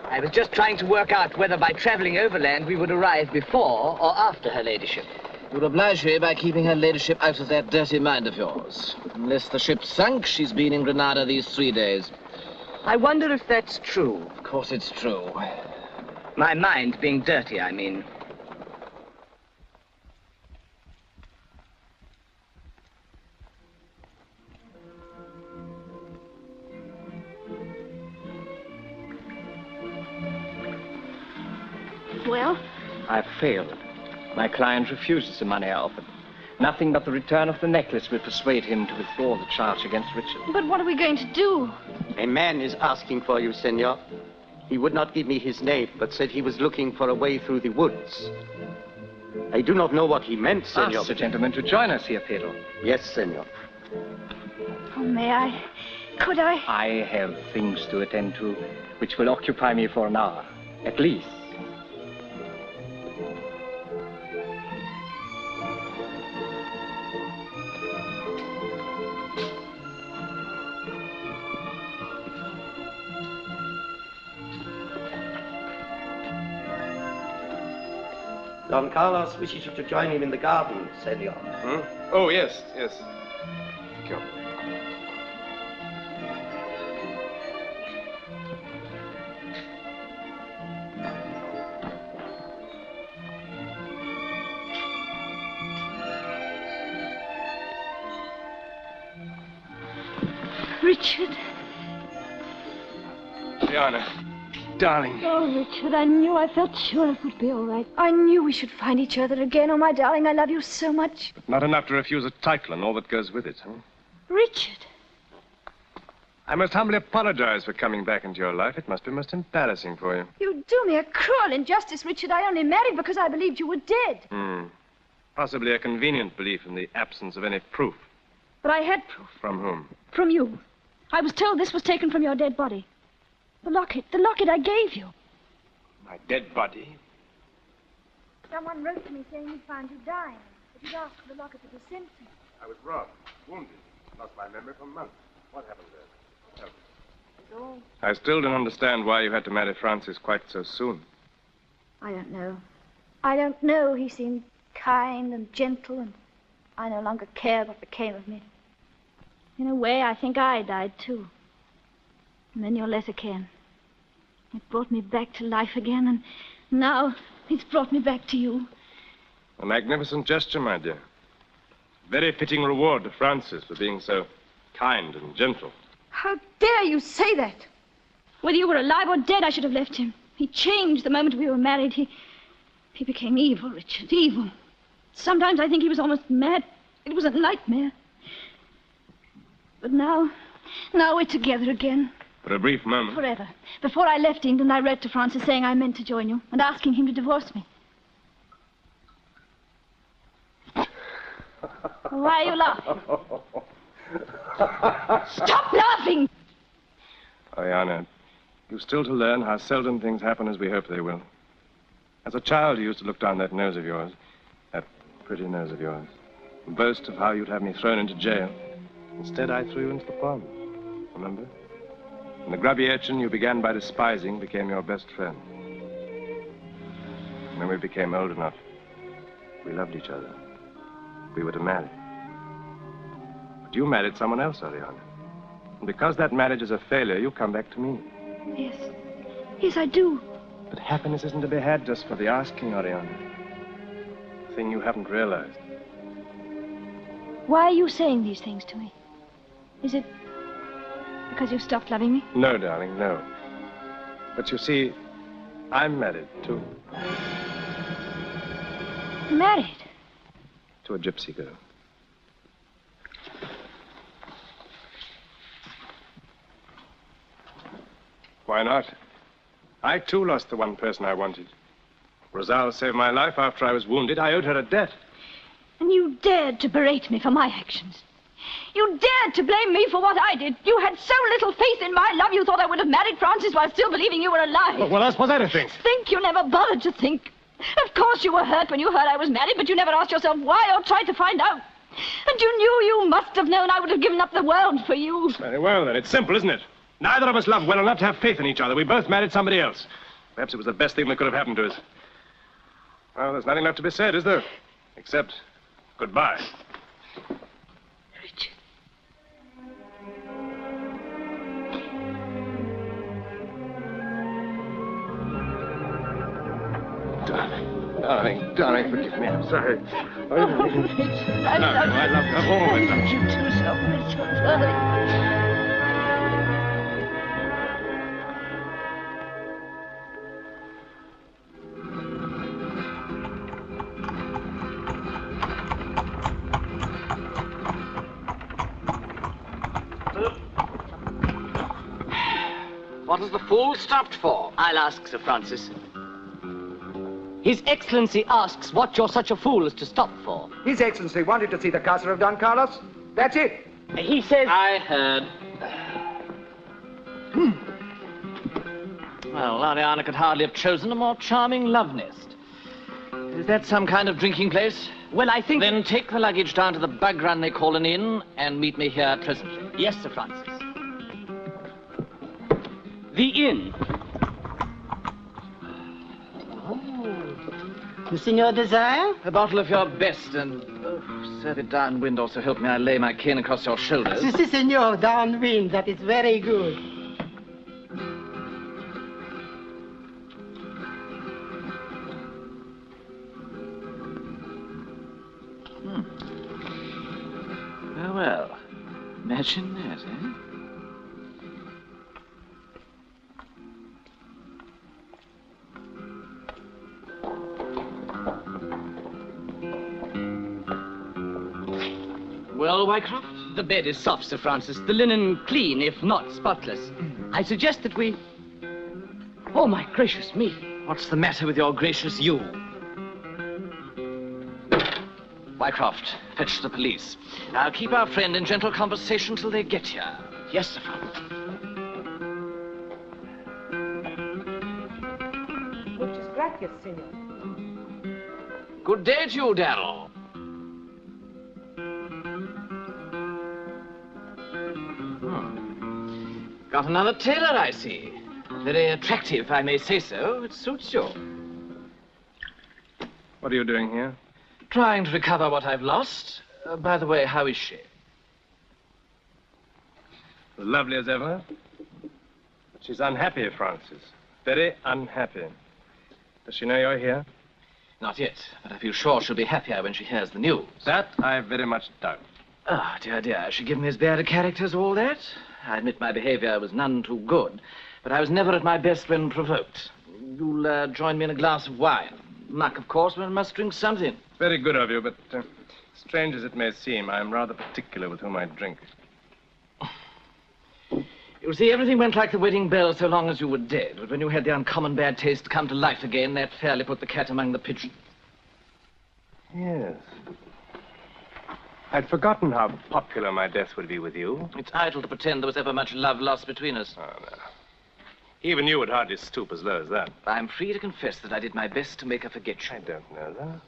S16: I was just trying to work out whether by travelling overland we would arrive before or after her ladyship.
S9: You'll oblige me by keeping her ladyship out of that dirty mind of yours. Unless the ship sunk, she's been in Granada these 3 days.
S16: I wonder if that's true.
S9: Of course it's true.
S16: My mind being dirty, I mean.
S8: Well?
S6: I've failed. My client refuses the money I offered. Nothing but the return of the necklace will persuade him to withdraw the charge against Richard.
S8: But what are we going to do?
S7: A man is asking for you, senor. He would not give me his name, but said he was looking for a way through the woods. I do not know what he meant, senor.
S6: Ask the gentleman to join us here, Pedro.
S7: Yes, senor.
S8: Oh, may I? Could I?
S6: I have things to attend to which will occupy me for an hour, at least.
S7: Don Carlos wishes you to join him in the garden, senor.
S3: Hmm? Oh, yes, yes. Thank you.
S8: Richard.
S3: Oriana, darling.
S8: Oh, Richard, I felt sure it would be all right. I knew we should find each other again. Oh, my darling, I love you so much.
S3: But not enough to refuse a title and all that goes with it, huh?
S8: Richard.
S3: I must humbly apologize for coming back into your life. It must be most embarrassing for you.
S8: You do me a cruel injustice, Richard. I only married because I believed you were dead.
S3: Possibly a convenient belief in the absence of any proof.
S8: But I had proof.
S3: From whom?
S8: From you. I was told this was taken from your dead body. The locket I gave you.
S3: My dead body?
S8: Someone wrote to me saying he'd found you dying, but he'd asked for the locket that was sent to you.
S3: I was robbed, wounded, lost my memory for months. What happened there? Tell me. I still don't understand why you had to marry Francis quite so soon.
S8: I don't know. I don't know. He seemed kind and gentle, and I no longer cared what became of me. In a way, I think I died, too. And then your letter came. It brought me back to life again, and now it's brought me back to you.
S3: A magnificent gesture, my dear. Very fitting reward to Francis for being so kind and gentle.
S8: How dare you say that? Whether you were alive or dead, I should have left him. He changed the moment we were married. He became evil, Richard, evil. Sometimes I think he was almost mad. It was a nightmare. But now we're together again.
S3: For a brief moment.
S8: Forever. Before I left England, I wrote to Francis saying I meant to join you and asking him to divorce me. Why are you laughing? Stop laughing!
S3: Oriana, you've still to learn how seldom things happen as we hope they will. As a child, you used to look down that nose of yours, that pretty nose of yours, and boast of how you'd have me thrown into jail. Instead, I threw you into the pond. Remember? And the grubby urchin you began by despising became your best friend. And when we became old enough, we loved each other. We were to marry. But you married someone else, Oriana. And because that marriage is a failure, you come back to me.
S8: Yes. Yes, I do.
S3: But happiness isn't to be had just for the asking, Oriana. A thing you haven't realized.
S8: Why are you saying these things to me? Is it because you've stopped loving me?
S3: No, darling, no. But you see, I'm married, too.
S8: Married?
S3: To a gypsy girl. Why not? I, too, lost the one person I wanted. Rosal saved my life after I was wounded. I owed her a debt.
S8: And you dared to berate me for my actions. You dared to blame me for what I did. You had so little faith in my love, you thought I would have married Francis while still believing you were alive.
S3: Well, that's pathetic things.
S8: Think? You never bothered to think. Of course you were hurt when you heard I was married, but you never asked yourself why or tried to find out. And you knew you must have known I would have given up the world for you.
S3: Very well, then. It's simple, isn't it? Neither of us loved well enough to have faith in each other. We both married somebody else. Perhaps it was the best thing that could have happened to us. Well, there's nothing left to be said, is there? Except goodbye.
S8: Richard.
S3: Darling, forgive me. I'm sorry.
S8: Oh, Richard, I love you.
S3: I love you. I've always loved
S8: you too so much. I'm sorry.
S9: was the fool stopped for?
S12: I'll ask Sir Francis. His Excellency asks what you're such a fool as to stop for.
S4: His Excellency wanted to see the castle of Don Carlos. That's it.
S12: He says...
S9: I heard. Well, Oriana could hardly have chosen a more charming love nest. Is that some kind of drinking place?
S12: Well, I think...
S9: Then take the luggage down to the bug run they call an inn and meet me here presently.
S12: Yes, Sir Francis. The inn.
S22: The Signor desire?
S9: A bottle of your best and serve it downwind, or so help me I lay my cane across your shoulders.
S22: Si, Signor, downwind. That is very good.
S9: Well, imagine that, eh? Well, Wycroft?
S12: The bed is soft, Sir Francis. The linen clean, if not spotless. I suggest that we... Oh, my gracious me.
S9: What's the matter with your gracious you? Wycroft, fetch the police. I'll keep our friend in gentle conversation till they get here.
S12: Yes, Sir Francis.
S22: Muchas gracias, Signor.
S9: Good day to you, Darrell. Got another tailor, I see. Very attractive, if I may say so. It suits you.
S3: What are you doing here?
S9: Trying to recover what I've lost. By the way, how is she?
S3: As lovely as ever. But she's unhappy, Francis. Very unhappy. Does she know you're here?
S9: Not yet, but I feel sure she'll be happier when she hears the news.
S3: That I very much doubt.
S9: Oh, dear, dear. Has she given me as bad a character as all that? I admit my behavior was none too good, but I was never at my best when provoked. You'll join me in a glass of wine. Muck, of course, one must drink something.
S3: Very good of you, but strange as it may seem, I'm rather particular with whom I drink.
S9: You see, everything went like the wedding bells so long as you were dead, but when you had the uncommon bad taste come to life again, that fairly put the cat among the pigeons.
S3: Yes. I'd forgotten how popular my death would be with you.
S9: It's idle to pretend there was ever much love lost between us.
S3: Oh, no. Even you would hardly stoop as low as that.
S9: I'm free to confess that I did my best to make her forget you.
S3: I don't know that.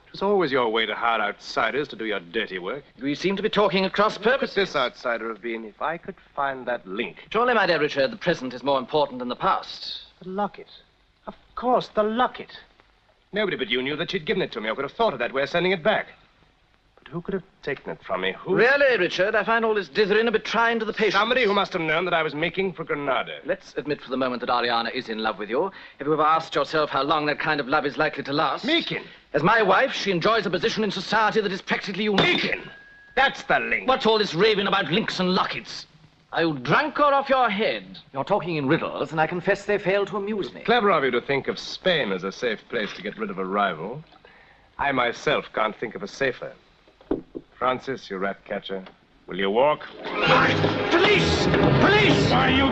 S3: It was always your way to hire outsiders to do your dirty work.
S9: We seem to be talking at cross purposes.
S3: What could this outsider have been if I could find that link?
S9: Surely, my dear Richard, the present is more important than the past.
S3: The locket. Of course, the locket. Nobody but you knew that she'd given it to me or could have thought of that way of sending it back. But who could have taken it from me? Who?
S9: Really, Richard, I find all this dithering a bit trying to the patient.
S3: Somebody who must have known that I was making for Granada.
S9: Let's admit for the moment that Oriana is in love with you. Have you ever asked yourself how long that kind of love is likely to last?
S3: Meekin!
S9: As my wife, she enjoys a position in society that is practically unique.
S3: Meekin! That's the link.
S9: What's all this raving about links and lockets? Are you drunk or off your head? You're talking in riddles, and I confess they fail to amuse me.
S3: Clever of you to think of Spain as a safe place to get rid of a rival. I myself can't think of a safer. Francis, you rat catcher, will you walk?
S16: Police! Police!
S3: Why, you...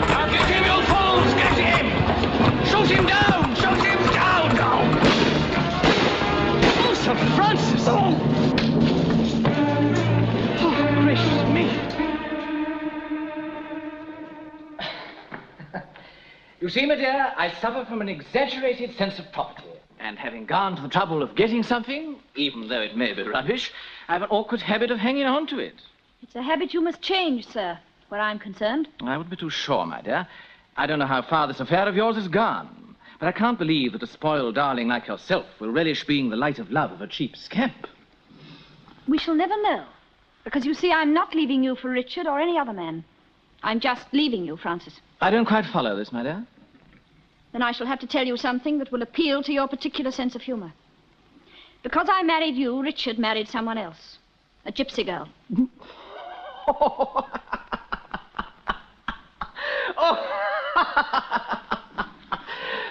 S16: Now get him, you fools! Get him! Shoot him down! Shoot him down now!
S12: Oh, Sir Francis! Oh, gracious me!
S9: You see, my dear, I suffer from an exaggerated sense of property. And having gone to the trouble of getting something, even though it may be rubbish, I have an awkward habit of hanging on to it.
S19: It's a habit you must change, sir, where I'm concerned.
S9: I wouldn't be too sure, my dear. I don't know how far this affair of yours has gone, but I can't believe that a spoiled darling like yourself will relish being the light of love of a cheap scamp.
S19: We shall never know. Because, you see, I'm not leaving you for Richard or any other man. I'm just leaving you, Francis.
S9: I don't quite follow this, my dear.
S19: Then I shall have to tell you something that will appeal to your particular sense of humor. Because I married you, Richard married someone else. A gypsy girl.
S9: Oh.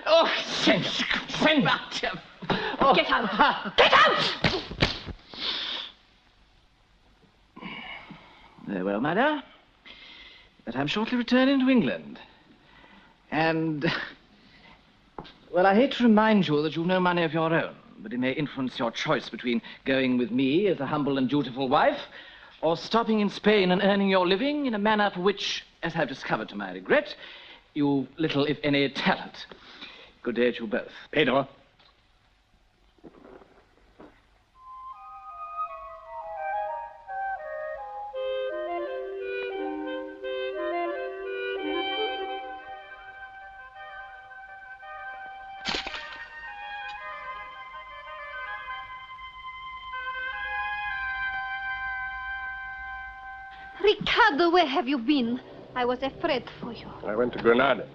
S9: Oh, send back.
S19: Oh. Get out! Get out!
S9: Very well, my dear. But I'm shortly returning to England. And, well, I hate to remind you that you've no money of your own, but it may influence your choice between going with me as a humble and dutiful wife or stopping in Spain and earning your living in a manner for which, as I've discovered to my regret, you've little, if any, talent. Good day to you both. Pedro.
S14: Ricardo, where have you been? I was afraid for you.
S3: I went to Granada.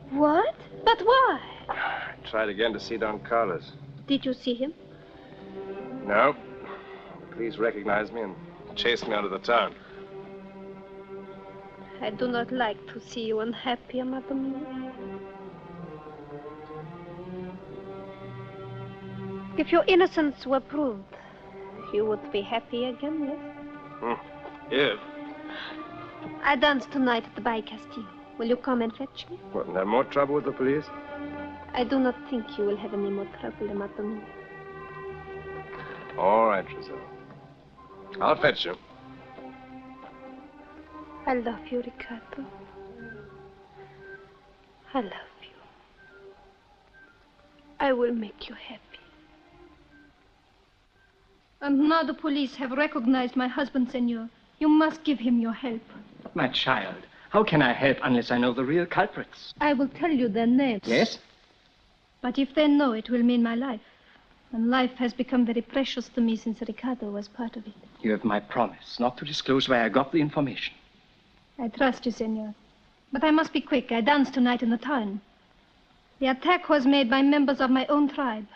S14: What? But why?
S3: I tried again to see Don Carlos.
S14: Did you see him?
S3: No. The police recognized me and chased me out of the town.
S14: I do not like to see you unhappy, Madame. If your innocence were proved, you would be happy again, yes?
S3: If?
S14: I dance tonight at the Bay Castile. Will you come and fetch me?
S3: What, and have more trouble with the police?
S14: I do not think you will have any more trouble, Madame.
S3: All right, Giselle. I'll fetch you.
S14: I love you, Ricardo. I love you. I will make you happy. And now the police have recognized my husband, Senor. You must give him your help.
S6: My child, how can I help unless I know the real culprits?
S14: I will tell you their names.
S6: Yes?
S14: But if they know, it will mean my life. And life has become very precious to me since Ricardo was part of it.
S6: You have my promise not to disclose where I got the information.
S14: I trust you, Senor. But I must be quick. I dance tonight in the town. The attack was made by members of my own tribe,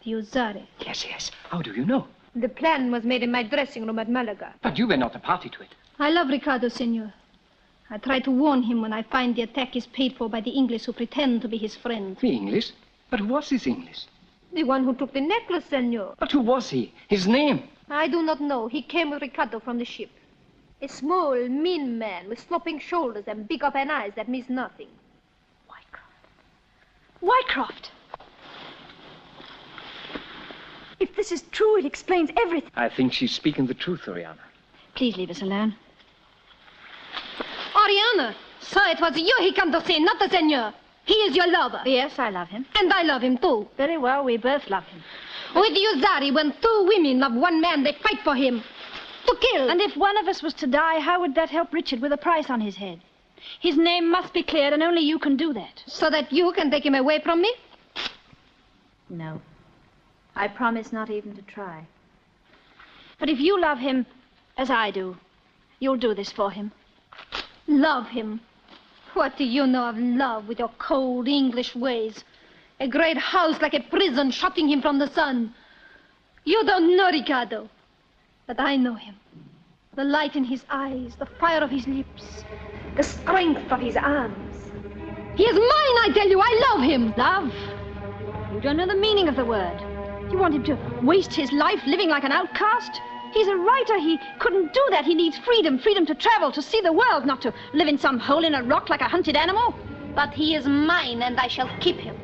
S14: the Uzare.
S6: Yes, yes. How do you know?
S14: The plan was made in my dressing room at Malaga.
S6: But you were not a party to it.
S14: I love Ricardo, Senor. I try to warn him when I find the attack is paid for by the English who pretend to be his friend.
S6: The English? But who was this English?
S14: The one who took the necklace, Senor.
S6: But who was he? His name?
S14: I do not know. He came with Ricardo from the ship. A small, mean man with sloping shoulders and big open eyes that means nothing.
S8: Wycroft! If this is true, it explains everything.
S6: I think she's speaking the truth, Oriana.
S19: Please leave us alone.
S14: Oriana! So it was you he came to see, not the Senor. He is your lover.
S19: Yes, I love him.
S14: And I love him, too.
S19: Very well, we both love him.
S14: With Uzari, when two women love one man, they fight for him. To kill.
S19: And if one of us was to die, how would that help Richard with a price on his head? His name must be cleared, and only you can do that.
S14: So that you can take him away from me?
S19: No. I promise not even to try. But if you love him, as I do, you'll do this for him.
S14: Love him? What do you know of love with your cold English ways? A great house like a prison shutting him from the sun. You don't know Ricardo. But I know him. The light in his eyes, the fire of his lips, the strength of his arms. He is mine, I tell you. I love him.
S19: Love? You don't know the meaning of the word. You want him to waste his life living like an outcast? He's a writer. He couldn't do that. He needs freedom. Freedom to travel, to see the world, not to live in some hole in a rock like a hunted animal.
S14: But he is mine, and I shall keep him.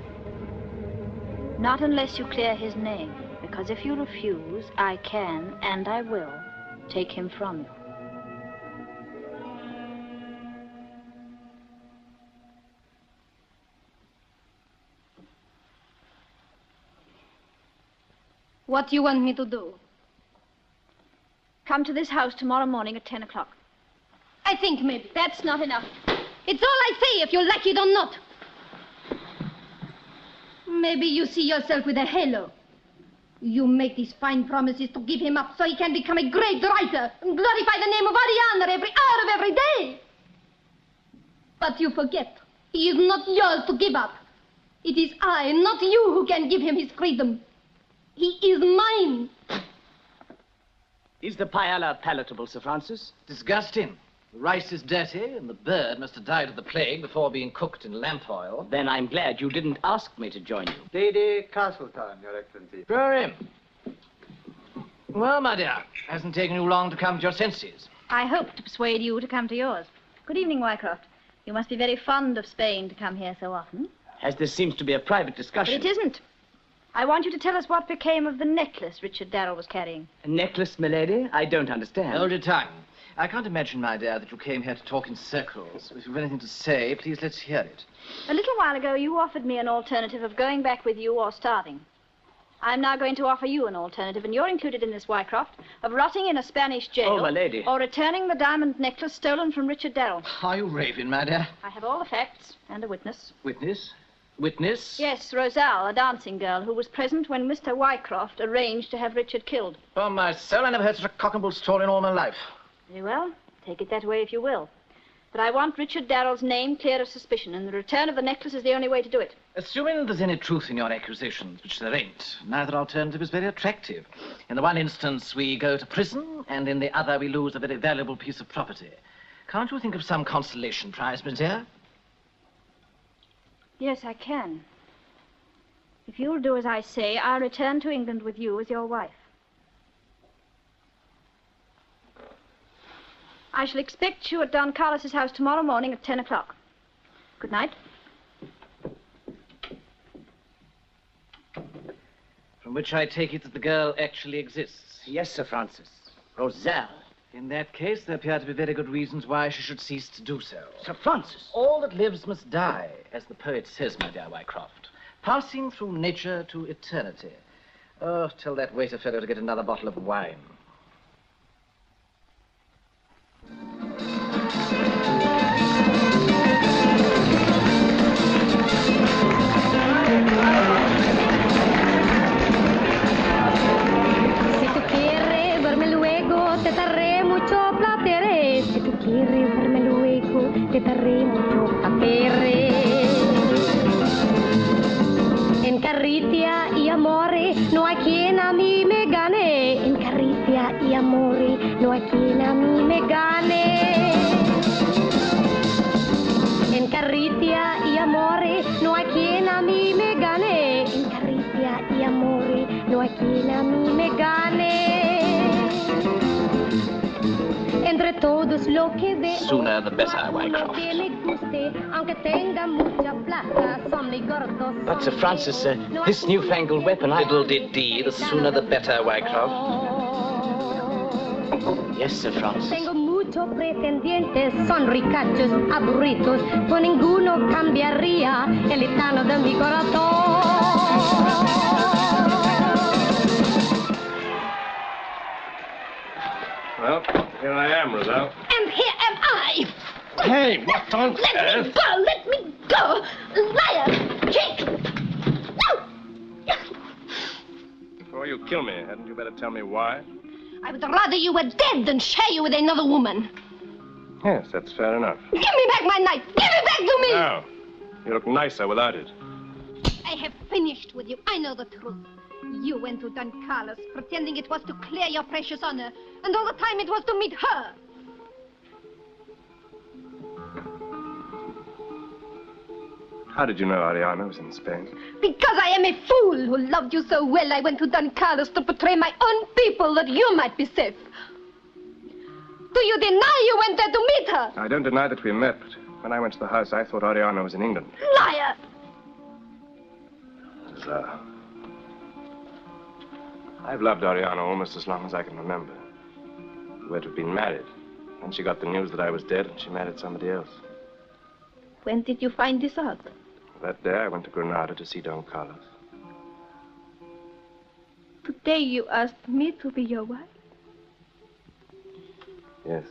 S19: Not unless you clear his name. Because if you refuse, I can, and I will, take him from you.
S14: What do you want me to do?
S19: Come to this house tomorrow morning at 10 o'clock.
S14: I think maybe.
S19: That's not enough.
S14: It's all I say, if you like it or not. Maybe you see yourself with a halo. You make these fine promises to give him up so he can become a great writer and glorify the name of Oriana every hour of every day. But you forget, he is not yours to give up. It is I, not you, who can give him his freedom. He is mine.
S12: Is the paella palatable, Sir Francis?
S9: Disgusting. The rice is dirty, and the bird must have died of the plague before being cooked in lamp oil.
S12: Then I'm glad you didn't ask me to join you.
S4: Lady Castleton, Your Excellency.
S9: Throw him. Well, my dear, hasn't taken you long to come to your senses.
S19: I hope to persuade you to come to yours. Good evening, Wycroft. You must be very fond of Spain to come here so often.
S12: As this seems to be a private
S19: But
S12: discussion.
S19: it isn't. I want you to tell us what became of the necklace Richard Darrell was carrying.
S12: A necklace, milady? I don't understand.
S9: Hold your tongue. I can't imagine, my dear, that you came here to talk in circles. If you've anything to say, please let's hear it.
S19: A little while ago, you offered me an alternative of going back with you or starving. I'm now going to offer you an alternative, and you're included in this, Wycroft, of rotting in a Spanish jail.
S12: Oh, my lady.
S19: Or returning the diamond necklace stolen from Richard Darrell.
S9: Are you raving, my dear?
S19: I have all the facts and a witness.
S9: Witness? Witness?
S19: Yes, Rosal, a dancing girl, who was present when Mr. Wycroft arranged to have Richard killed.
S9: Oh, my soul, I never heard such a cock and bull story in all my life.
S19: Very well. Take it that way if you will. But I want Richard Darrell's name clear of suspicion, and the return of the necklace is the only way to do it.
S9: Assuming there's any truth in your accusations, which there ain't, neither alternative is very attractive. In the one instance, we go to prison, and in the other, we lose a very valuable piece of property. Can't you think of some consolation prize, Miss dear?
S19: Yes, I can. If you'll do as I say, I'll return to England with you as your wife. I shall expect you at Don Carlos's house tomorrow morning at 10 o'clock. Good night.
S9: From which I take it that the girl actually exists.
S12: Yes, Sir Francis. Rosal.
S9: In that case, there appear to be very good reasons why she should cease to do so.
S12: Sir Francis.
S9: All that lives must die, as the poet says, my dear Wycroft. Passing through nature to eternity. Oh, tell that waiter fellow to get another bottle of wine.
S1: Te daré mucho placer. En caricia y amore no hay quien a mí me gane. En caricia y amore no hay quien a mí me gane. En caricia y amore no hay quien a mí me gane. En caricia y amore no hay quien a mí me gane. Entre todos lo que veo.
S9: Sooner the better, Wycroft.
S12: But, Sir Francis, this newfangled weapon,
S9: Little did D, the sooner the better, Wycroft.
S12: Yes, Sir Francis.
S1: Tengo muchos pretendientes, son ricachos, aburridos, con ninguno cambiaría el etano de mi corazón.
S3: Well, here I am, Rosal.
S18: And here am I.
S3: Hey, what on
S18: Let
S3: earth?
S18: me go, let me go. Liar, cheat. No.
S3: Before you kill me, hadn't you better tell me why?
S18: I would rather you were dead than share you with another woman.
S3: Yes, that's fair enough.
S18: Give me back my knife. Give it back to me.
S3: No, you look nicer without it.
S18: I have finished with you. I know the truth. You went to Don Carlos, pretending it was to clear your precious honor, and all the time it was to meet her.
S3: How did you know Oriana was in Spain?
S18: Because I am a fool who loved you so well, I went to Don Carlos to betray my own people that you might be safe. Do you deny you went there to meet her?
S3: I don't deny that we met, but when I went to the house, I thought Oriana was in England.
S18: Liar!
S3: I've loved Oriana almost as long as I can remember. We were to have been married. Then she got the news that I was dead, and she married somebody else.
S18: When did you find this out?
S3: That day, I went to Granada to see Don Carlos.
S18: Today you asked me to be your wife?
S3: Yes.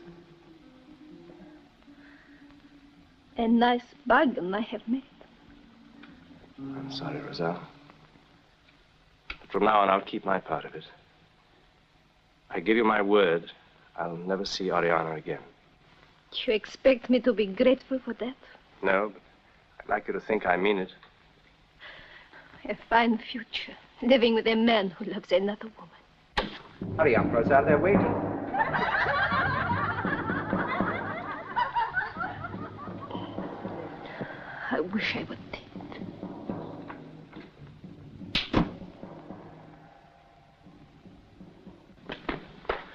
S18: A nice bargain I have made.
S3: I'm sorry, Rosal. But from now on, I'll keep my part of it. I give you my word, I'll never see Oriana again.
S18: You expect me to be grateful for that?
S3: No, but I'd like you to think I mean it.
S18: A fine future, living with a man who loves another woman.
S4: Hurry up, Rosal, they're waiting.
S18: I wish I were dead.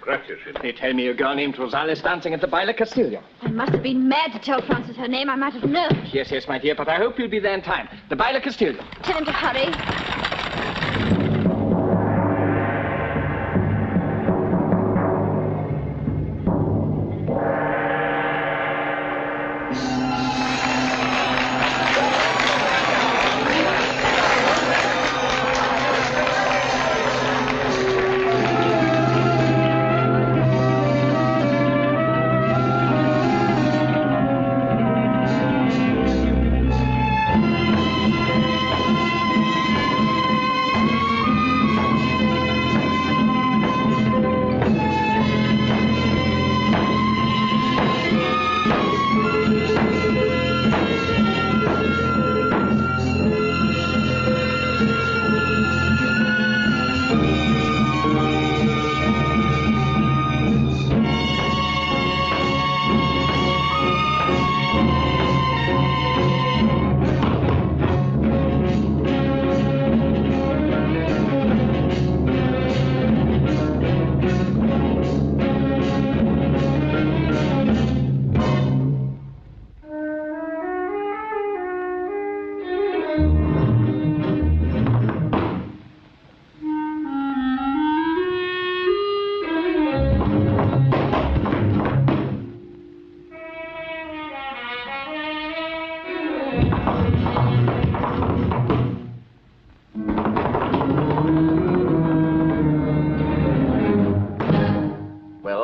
S13: Gracias, Señor.
S6: They tell me a girl named Rosal is dancing at the Baile Castillo.
S19: I must have been mad to tell Francis her name. I might have known.
S6: Yes, yes, my dear, but I hope you'll be there in time. The Baile Castillo.
S19: Tell him to hurry.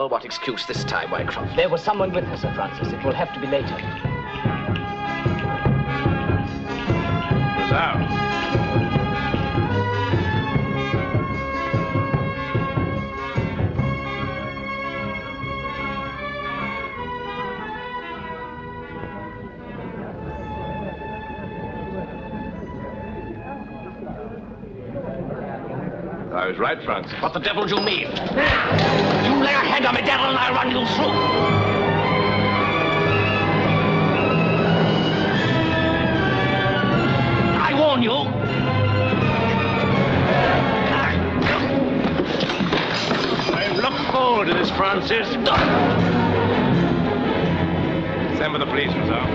S9: What excuse this time, Wycroft?
S12: There was someone with her, Sir Francis. It will have to be later.
S13: Rosal.
S3: I was right, Francis.
S16: What the devil do you mean? You lay a hand on me, devil, and I'll run you through. I warn you. I look forward to this, Francis.
S3: Send for the police, Rosal.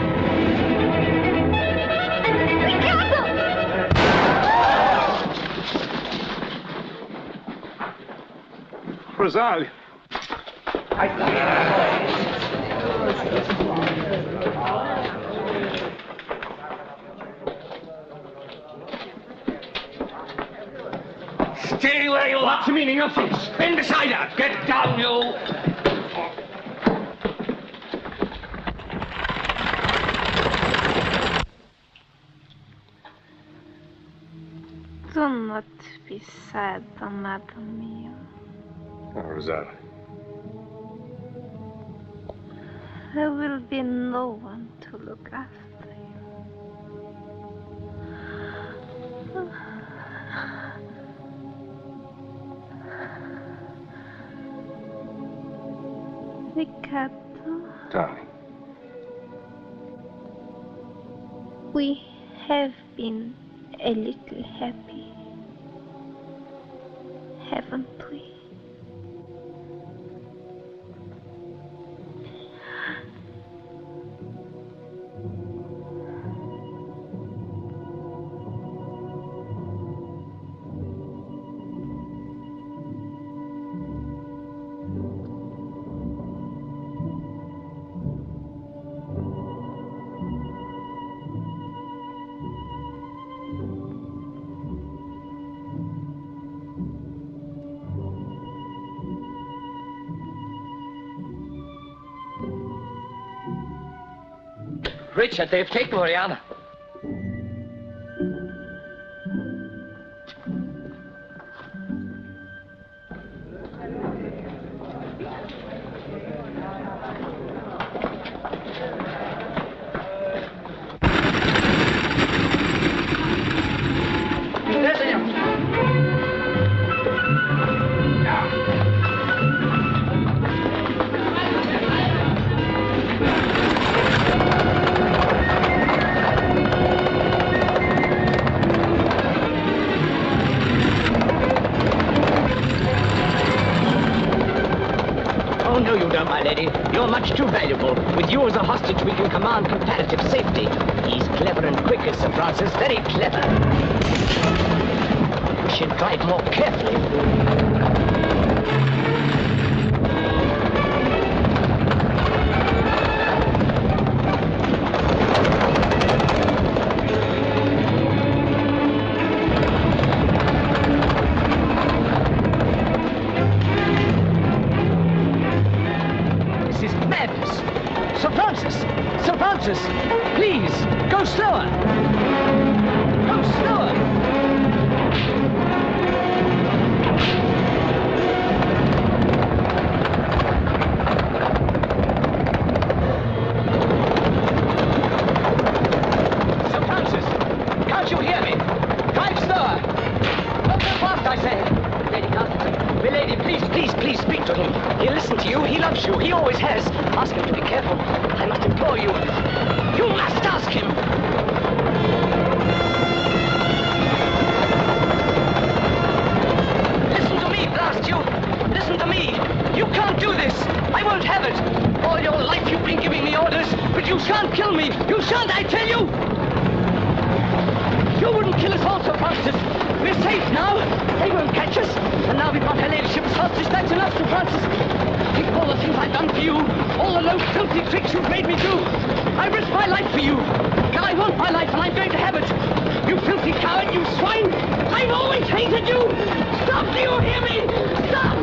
S3: Rosal.
S16: Stay where you are. What's the meaning of this? Stand beside her. Get down, you.
S10: Do not be sad, amado mio.
S3: Oh, Rosal.
S10: There will be no one to look after you. Ricardo.
S3: Darling.
S10: We have been a little happy, haven't we?
S6: Richard, they've taken Oriana.
S12: command comparative safety. He's clever and quick as Sir Francis, very clever. We should drive more carefully.
S16: Please, go slower! Go slower!
S12: Sir Francis, can't you hear me? Drive slower! Not so fast, I say! Lady Castleton, milady, please speak to him. He'll listen to you, he loves you, he always has. Ask him to be careful. I must implore you. You must ask him! Listen to me, blast you! Listen to me! You can't do this! I won't have it! All your life you've been giving me orders, but you shan't kill me! You shan't, I tell you! You wouldn't kill us all, Sir Francis! We're safe now! They won't catch us! And now we've got her ladyship's hostage, that's enough, Sir Francis! Think of all the things I've done for you! All the low, filthy tricks you've made me do! I risked my life for you! Now I want my life, and I'm going to have it! You filthy coward, you swine! I've always hated you! Stop, do you hear me? Stop!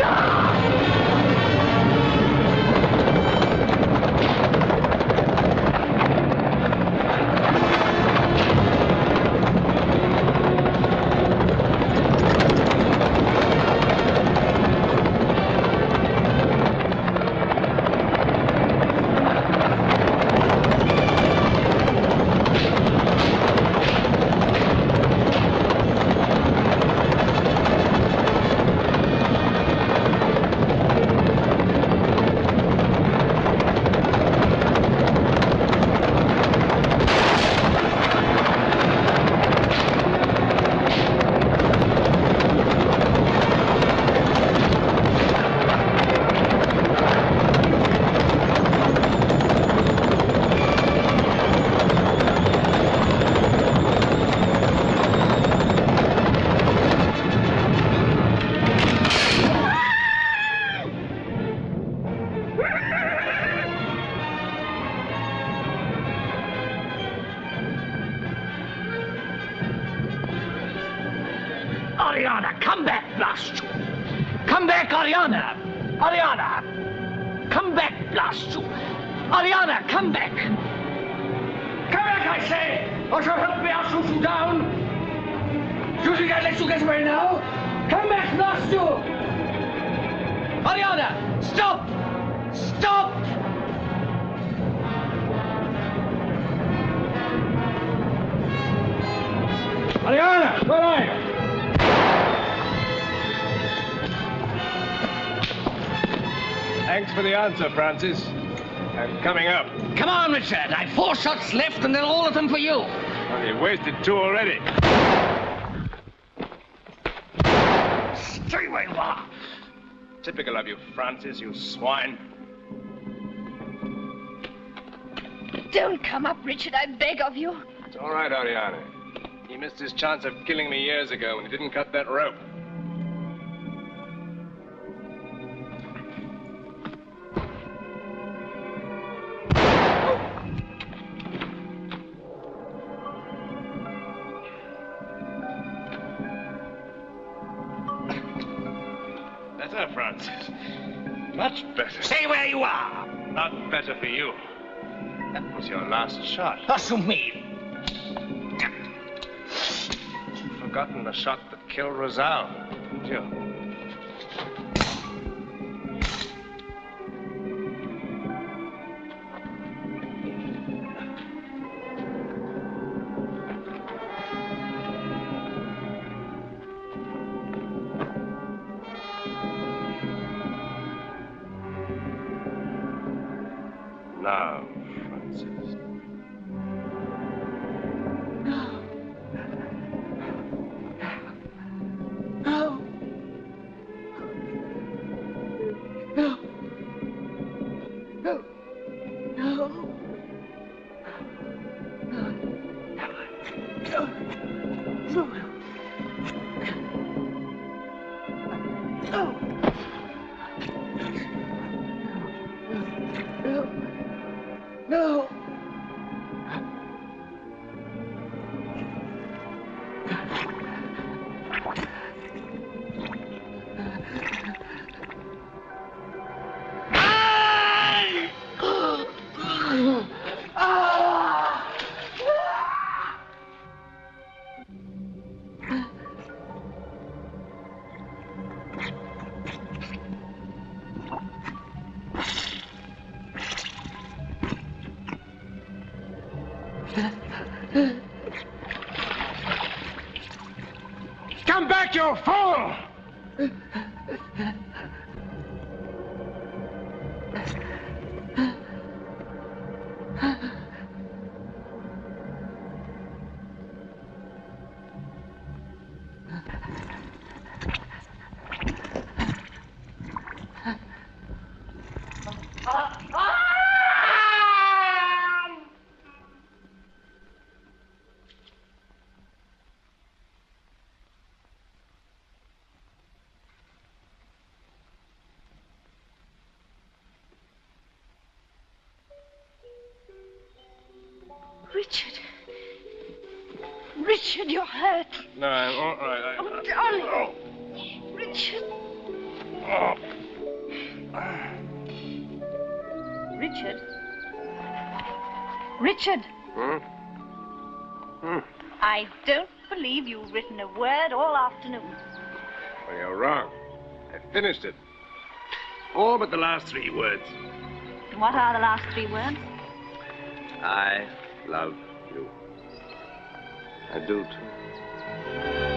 S12: Ah!
S16: Oriana, come back, blast you! Come back, Oriana! Oriana! Come back, blast you! Oriana, come back! Come back, I say! Or so help me, I'll shoot you down! You think I'd let you get away now? Come back, blast you! Oriana, stop! Stop! Oriana, where are you?
S3: Thanks for the answer, Francis. I'm coming up.
S16: Come on, Richard. I've 4 shots left, and then all of them for you.
S3: Well, you've wasted 2 already.
S16: Stay where you are.
S3: Typical of you, Francis, you swine.
S19: Don't come up, Richard, I beg of you.
S3: It's all right, Oriana. He missed his chance of killing me years ago when he didn't cut that rope. Better, Francis. Much better.
S16: Stay where you are.
S3: Not better for you. That was your last shot.
S16: What do you mean?
S3: You've forgotten the shot that killed Rosal, haven't you? Now, Francis.
S16: No. No. No. No. No.
S3: Come back, you fool!
S8: Richard. Richard, you're hurt.
S3: No, I'm all right.
S8: Oh, darling. Richard. Richard? Richard? I don't believe you've written a word all afternoon.
S3: Well, you're wrong. I finished it. All but the last 3 words.
S8: And what are the last 3 words?
S3: I love you. I do, too.